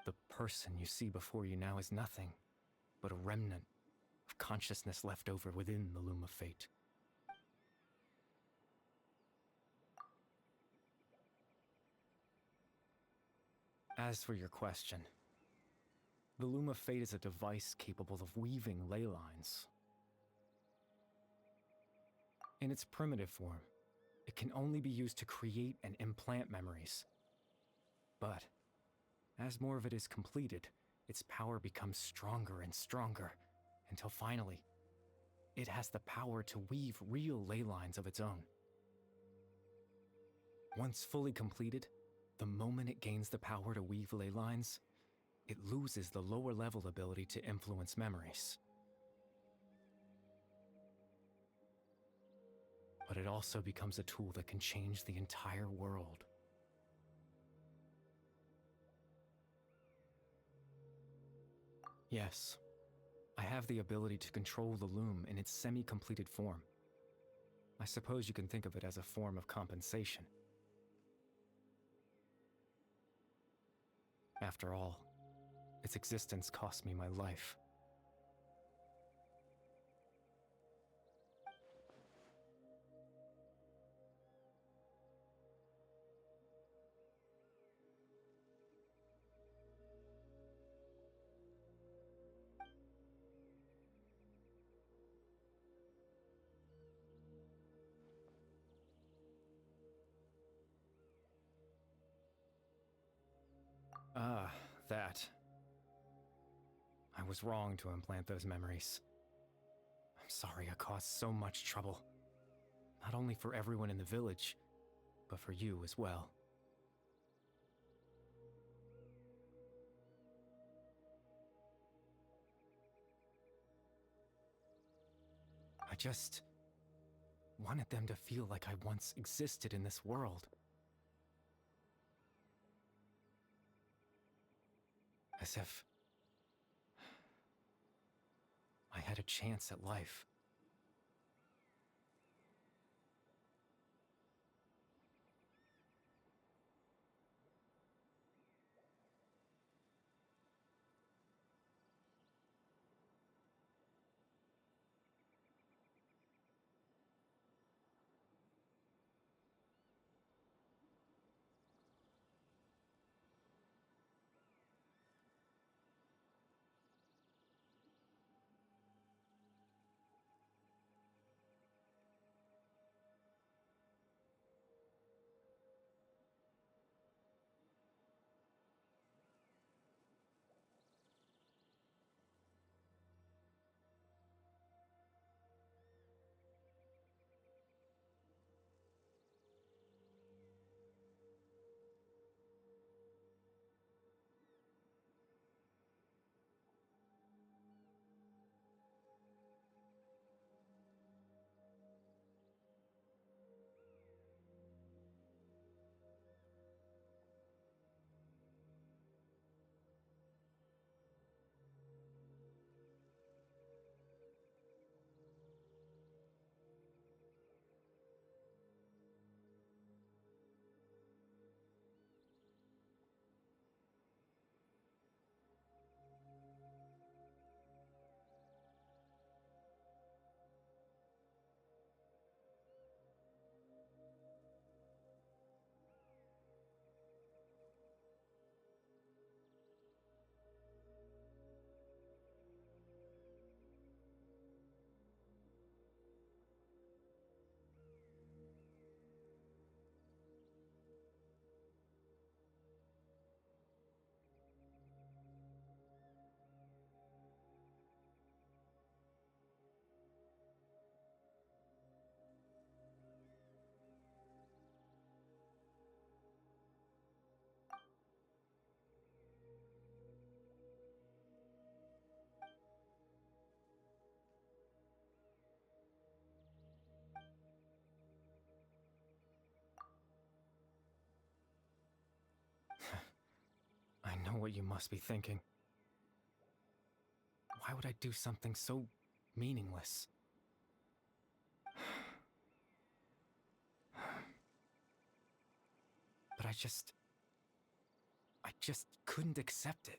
The person you see before you now is nothing but a remnant of consciousness left over within the loom of fate. As for your question, the Loom of Fate is a device capable of weaving ley lines. In its primitive form, it can only be used to create and implant memories. But, as more of it is completed, its power becomes stronger and stronger, until finally, it has the power to weave real ley lines of its own. Once fully completed, the moment it gains the power to weave ley lines, it loses the lower level ability to influence memories. But it also becomes a tool that can change the entire world. Yes, I have the ability to control the loom in its semi-completed form. I suppose you can think of it as a form of compensation. After all, its existence cost me my life. Ah, that. I was wrong to implant those memories. I'm sorry I caused so much trouble. only for everyone in the village, but for you as well. I just wanted them to feel like I once existed in this world. As if I had a chance at life. I know what you must be thinking. Why would I do something so meaningless? But I just couldn't accept it.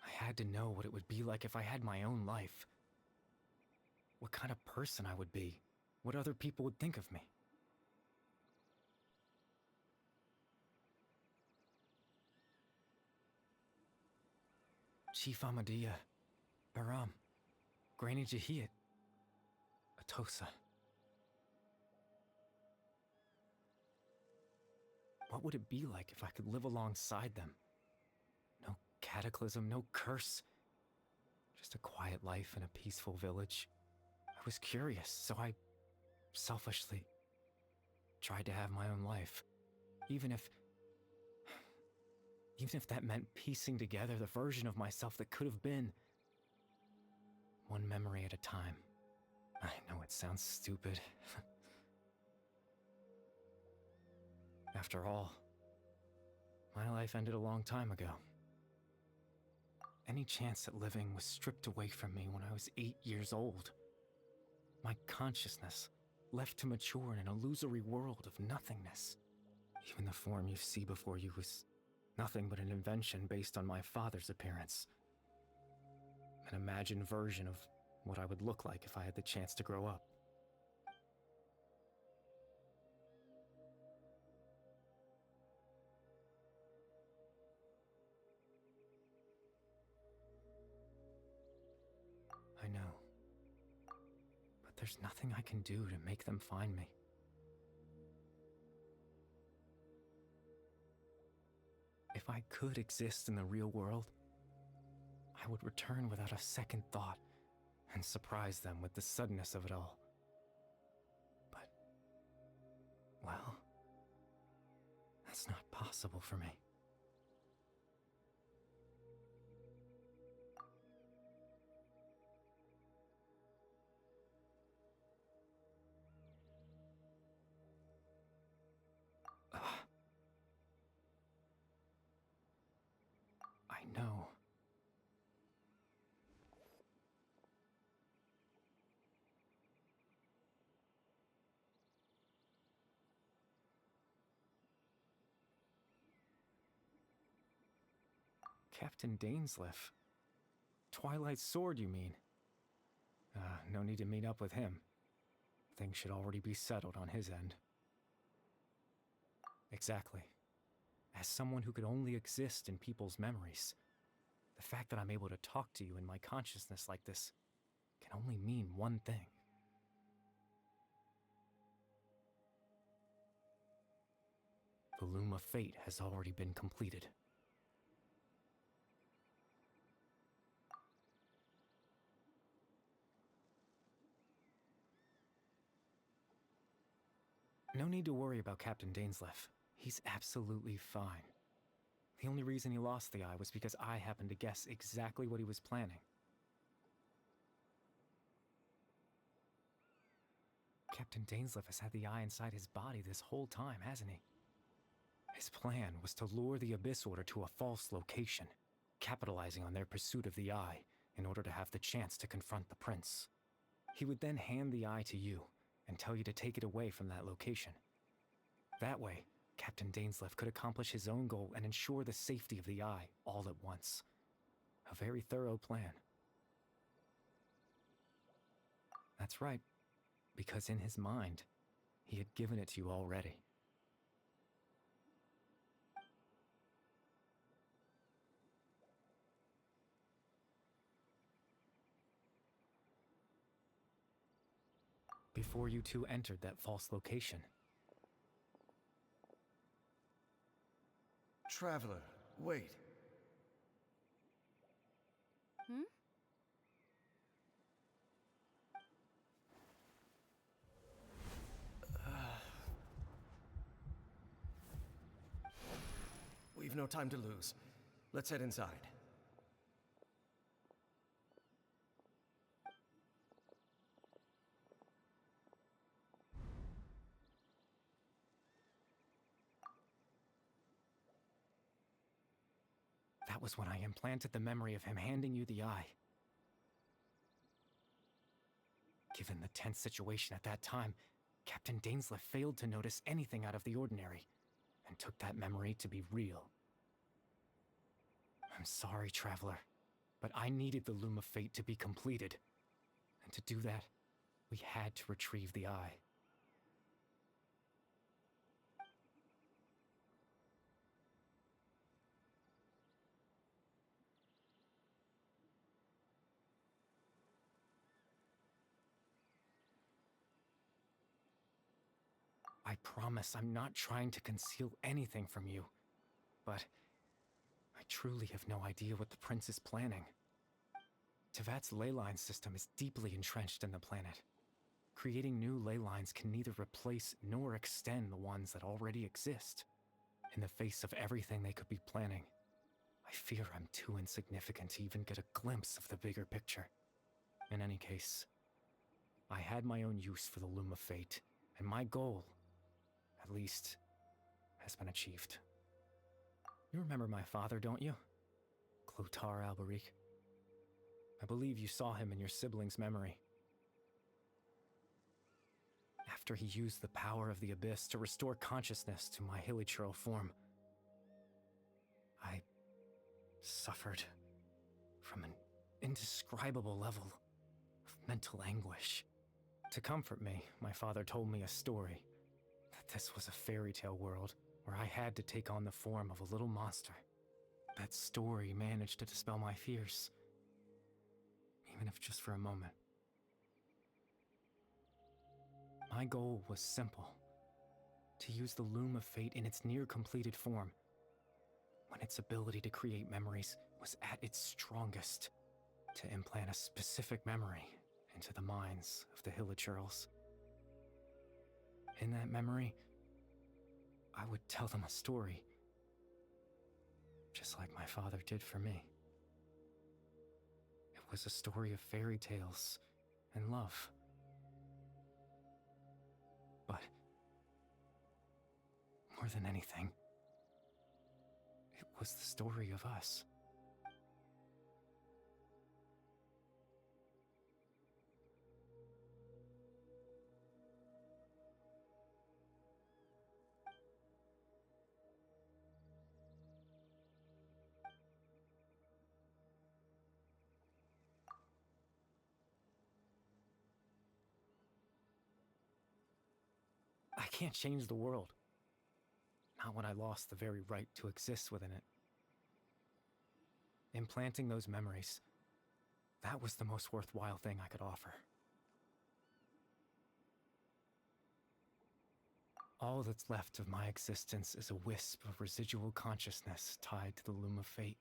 I had to know what it would be like if I had my own life. What kind of person I would be. What other people would think of me. Chief Amadea, Baram, Granny Jahiyat, Atosa. What would it be like if I could live alongside them? No cataclysm, no curse. Just a quiet life in a peaceful village. I was curious, so I selfishly tried to have my own life. Even if that meant piecing together the version of myself that could have been. One memory at a time. I know it sounds stupid. After all, my life ended a long time ago. Any chance at living was stripped away from me when I was 8 years old. My consciousness left to mature in an illusory world of nothingness. Even the form you see before you was nothing but an invention based on my father's appearance. An imagined version of what I would look like if I had the chance to grow up. I know. But there's nothing I can do to make them find me. If I could exist in the real world, I would return without a second thought and surprise them with the suddenness of it all. But That's not possible for me. I know. Captain Dainsleif. Twilight's sword, you mean? No need to meet up with him. Things should already be settled on his end. Exactly. As someone who could only exist in people's memories, the fact that I'm able to talk to you in my consciousness like this can only mean one thing. The Loom of Fate has already been completed. No need to worry about Captain Dainsleif. He's absolutely fine. The only reason he lost the eye was because I happened to guess exactly what he was planning. Captain Dainsleif has had the eye inside his body this whole time, hasn't he? His plan was to lure the Abyss Order to a false location, capitalizing on their pursuit of the eye in order to have the chance to confront the prince. He would then hand the eye to you and tell you to take it away from that location. That way, Captain Dainsleif could accomplish his own goal and ensure the safety of the eye all at once. A very thorough plan. That's right, because in his mind, he had given it to you already. Before you two entered that false location. Traveler, wait. Hmm? We've no time to lose. Let's head inside. That was when I implanted the memory of him handing you the eye. Given the tense situation at that time, Captain Dainsleif failed to notice anything out of the ordinary, and took that memory to be real. I'm sorry, Traveler, but I needed the Loom of Fate to be completed. And to do that, we had to retrieve the eye. I promise I'm not trying to conceal anything from you, but I truly have no idea what the Prince is planning. Tevat's ley line system is deeply entrenched in the planet. Creating new ley lines can neither replace nor extend the ones that already exist. In the face of everything they could be planning, I fear I'm too insignificant to even get a glimpse of the bigger picture. In any case, I had my own use for the Loom of Fate, and my goal, at least, has been achieved. You remember my father, don't you? Clotar Alberic. I believe you saw him in your sibling's memory. After he used the power of the Abyss to restore consciousness to my hilichurl form, I suffered from an indescribable level of mental anguish. To comfort me, my father told me a story. That this was a fairy tale world where I had to take on the form of a little monster. That story managed to dispel my fears, even if just for a moment. My goal was simple: to use the Loom of Fate in its near-completed form, when its ability to create memories was at its strongest, to implant a specific memory into the minds of the hilichurls. In that memory, I would tell them a story. Just like my father did for me. It was a story of fairy tales and love. But more than anything, it was the story of us. I can't change the world. Not when I lost the very right to exist within it. Implanting those memories, that was the most worthwhile thing I could offer. All that's left of my existence is a wisp of residual consciousness tied to the loom of fate.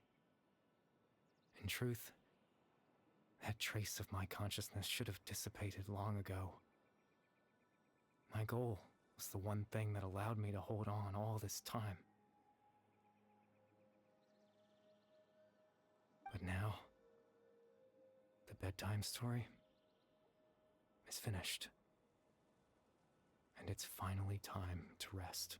In truth, that trace of my consciousness should have dissipated long ago. My goal was the one thing that allowed me to hold on all this time. But now, the bedtime story is finished. And it's finally time to rest.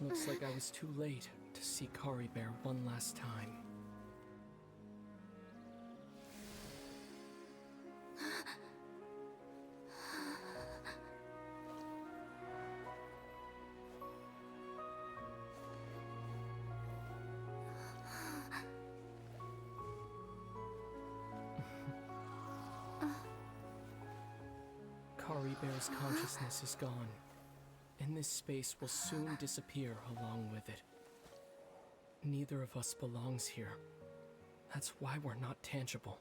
Looks like I was too late to see Kari Bear one last time. Kari Bear's consciousness is gone, and this space will soon disappear along with it. Neither of us belongs here. That's why we're not tangible.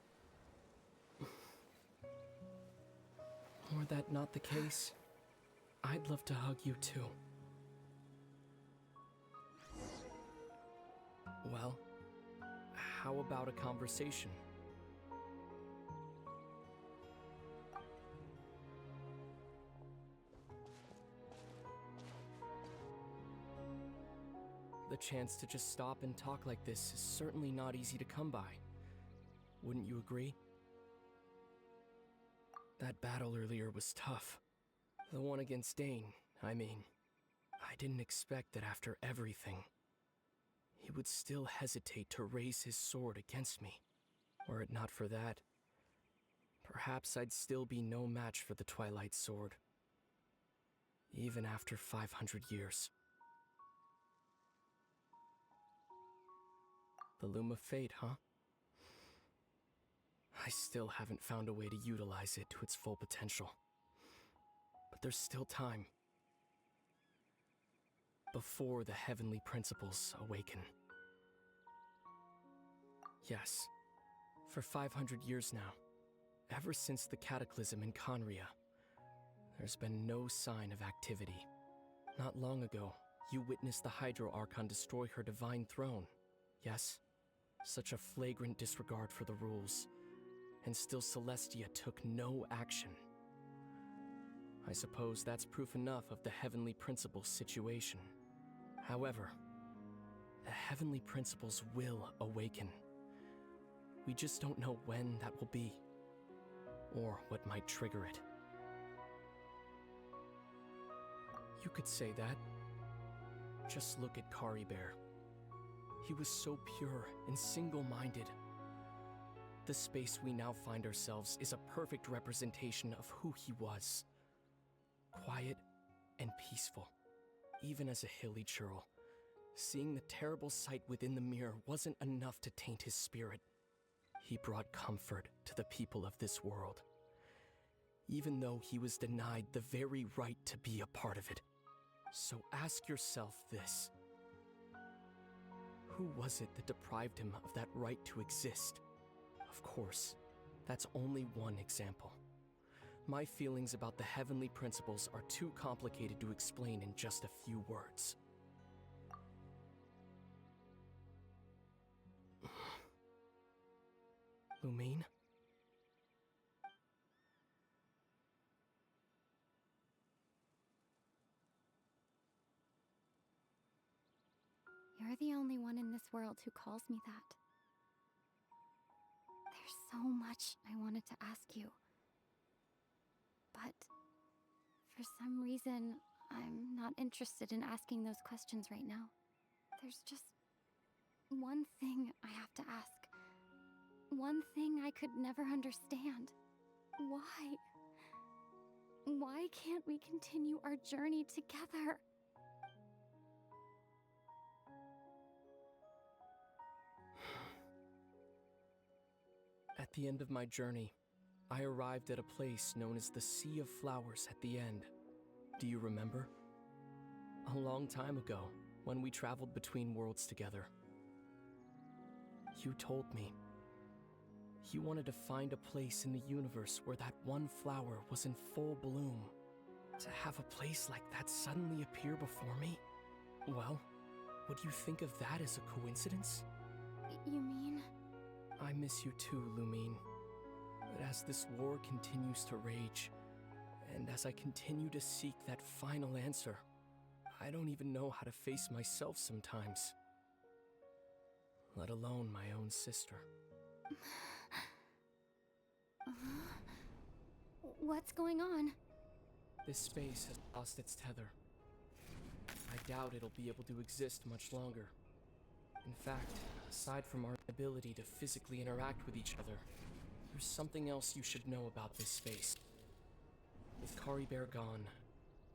Were that not the case, I'd love to hug you too. Well, how about a conversation? The chance to just stop and talk like this is certainly not easy to come by. Wouldn't you agree? That battle earlier was tough. The one against Dane, I mean. I didn't expect that after everything, he would still hesitate to raise his sword against me. Were it not for that, perhaps I'd still be no match for the Twilight Sword. Even after 500 years. The Loom of Fate, huh? I still haven't found a way to utilize it to its full potential. But there's still time. Before the heavenly principles awaken. Yes, for 500 years now, ever since the cataclysm in Conria, there's been no sign of activity. Not long ago, you witnessed the Hydro Archon destroy her divine throne, yes? Such a flagrant disregard for the rules, and still Celestia took no action. I suppose that's proof enough of the Heavenly Principles situation. However, the Heavenly Principles will awaken. We just don't know when that will be, or what might trigger it. You could say that. Just look at Kari Bear. He was so pure and single-minded. the space we now find ourselves is a perfect representation of who he was. Quiet and peaceful, even as a hilly churl. Seeing the terrible sight within the mirror wasn't enough to taint his spirit. He brought comfort to the people of this world, even though he was denied the very right to be a part of it. So ask yourself this. Who was it that deprived him of that right to exist? Of course, that's only one example. My feelings about the heavenly principles are too complicated to explain in just a few words. Lumine? You're the only one in this world who calls me that. There's so much I wanted to ask you. But for some reason, I'm not interested in asking those questions right now. There's just one thing I have to ask. One thing I could never understand. Why? Why can't we continue our journey together? At the end of my journey, I arrived at a place known as the Sea of Flowers at the end. Do you remember? A long time ago, when we traveled between worlds together. You told me you wanted to find a place in the universe where that one flower was in full bloom. To have a place like that suddenly appear before me? Well, would you think of that as a coincidence? You mean? I miss you too, Lumine. But as this war continues to rage, and as I continue to seek that final answer, I don't even know how to face myself sometimes. Let alone my own sister. What's going on? This space has lost its tether. I doubt it'll be able to exist much longer. In fact, aside from our ability to physically interact with each other, there's something else you should know about this space. With Kari Bear gone,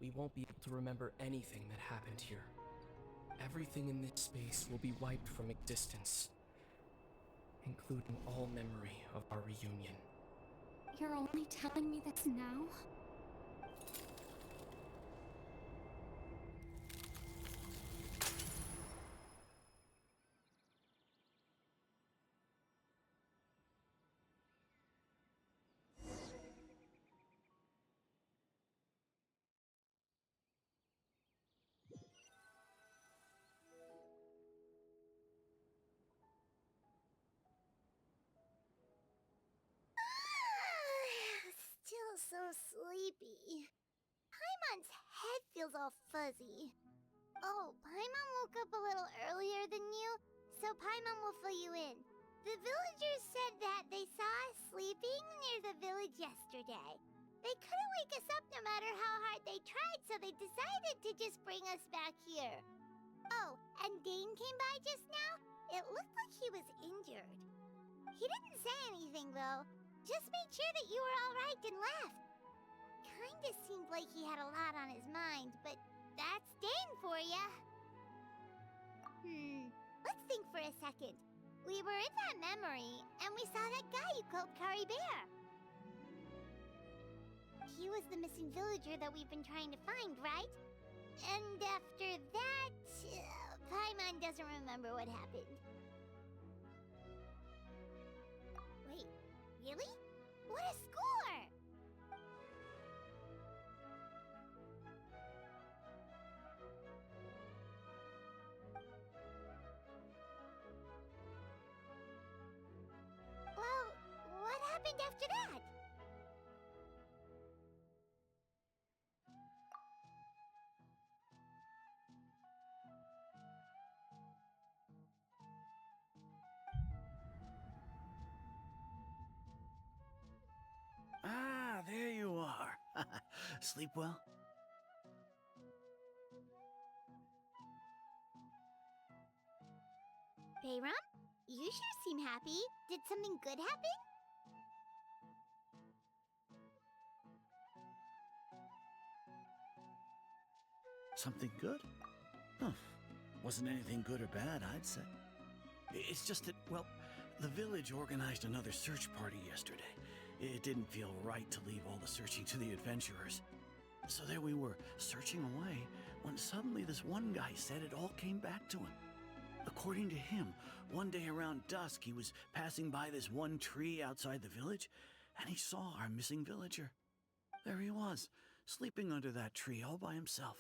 we won't be able to remember anything that happened here. Everything in this space will be wiped from existence, including all memory of our reunion. You're only telling me this now? Still so sleepy. Paimon's head feels all fuzzy. Oh, Paimon woke up a little earlier than you, so Paimon will fill you in. The villagers said that they saw us sleeping near the village yesterday. They couldn't wake us up no matter how hard they tried, so they decided to just bring us back here. Oh, and Dane came by just now. It looked like he was injured. He didn't say anything, though. Just made sure that you were all right and left. Kinda seemed like he had a lot on his mind, but that's Dane for ya. Let's think for a second. We were in that memory, and we saw that guy you called Kari Bear. He was the missing villager that we've been trying to find, right? And after that, Paimon doesn't remember what happened. Wait, really? What a score! Well, what happened after that? Ah, there you are. Sleep well? Bayram? You sure seem happy. Did something good happen? Something good? Huh. Wasn't anything good or bad, I'd say. It's just that, well, the village organized another search party yesterday. It didn't feel right to leave all the searching to the adventurers. So there we were, searching away, when suddenly this one guy said it all came back to him. According to him, one day around dusk, he was passing by this one tree outside the village, and he saw our missing villager. There he was, sleeping under that tree all by himself.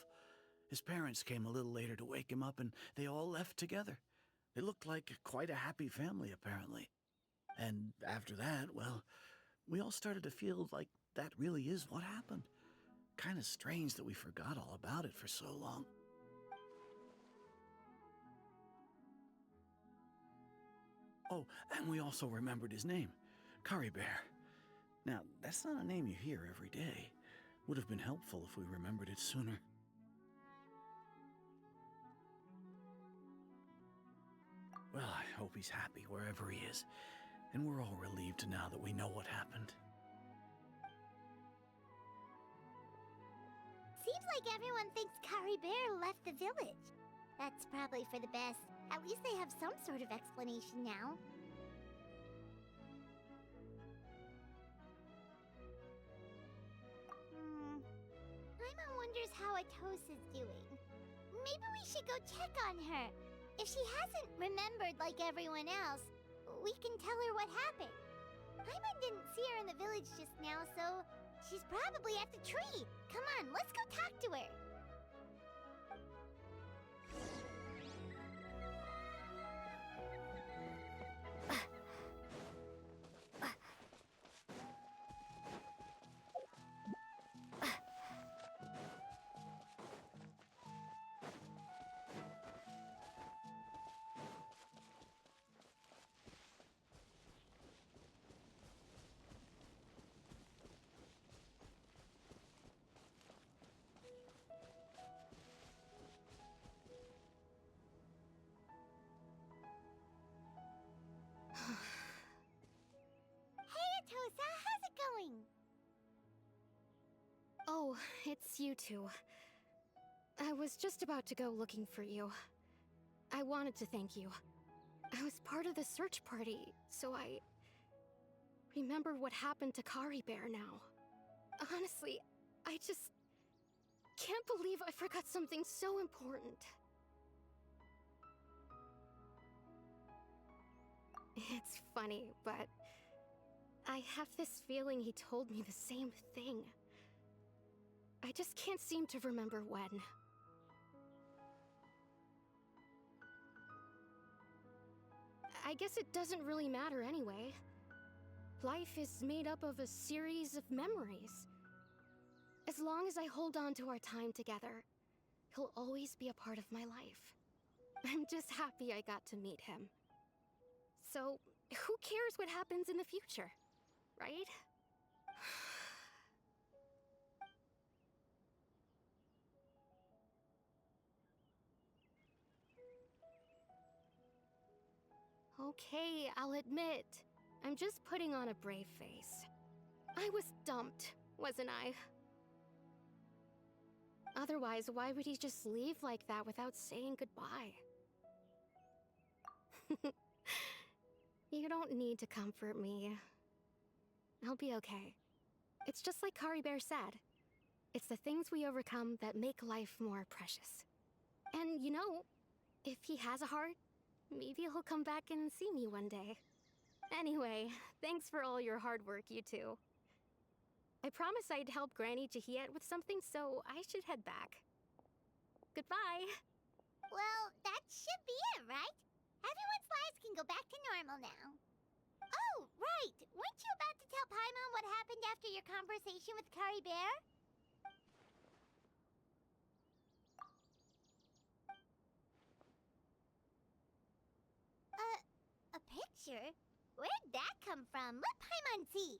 His parents came a little later to wake him up, and they all left together. They looked like quite a happy family, apparently. And after that, well, we all started to feel like that really is what happened. Kind of strange that we forgot all about it for so long. Oh, and we also remembered his name, Curry Bear. Now, that's not a name you hear every day. Would have been helpful if we remembered it sooner. Well, I hope he's happy wherever he is, and we're all relieved now that we know what happened. Seems like everyone thinks Curry Bear left the village. That's probably for the best. At least they have some sort of explanation now. Paimon wonders how Atosa's doing. Maybe we should go check on her. If she hasn't remembered like everyone else, we can tell her what happened. Paimon didn't see her in the village just now, so she's probably at the tree. Come on, let's go talk to her. Atosa, how's it going? Oh, it's you two. I was just about to go looking for you. I wanted to thank you. I was part of the search party, so I remember what happened to Curry Bear now. Honestly, I just can't believe I forgot something so important. It's funny, but I have this feeling he told me the same thing. I just can't seem to remember when. I guess it doesn't really matter anyway. Life is made up of a series of memories. As long as I hold on to our time together, he'll always be a part of my life. I'm just happy I got to meet him. So, who cares what happens in the future, right? Okay, I'll admit, I'm just putting on a brave face. I was dumped, wasn't I? Otherwise, why would he just leave like that without saying goodbye? You don't need to comfort me. I'll be okay. It's just like Curry Bear said. It's the things we overcome that make life more precious. And you know, if he has a heart, maybe he'll come back and see me one day. Anyway, thanks for all your hard work, you two. I promised I'd help Granny Jahiet with something, so I should head back. Goodbye! Well, that should be it, right? Everyone's lives can go back to normal now. Oh, right! Weren't you about to tell Paimon what happened after your conversation with Curry Bear? A picture? Where'd that come from? Let Paimon see.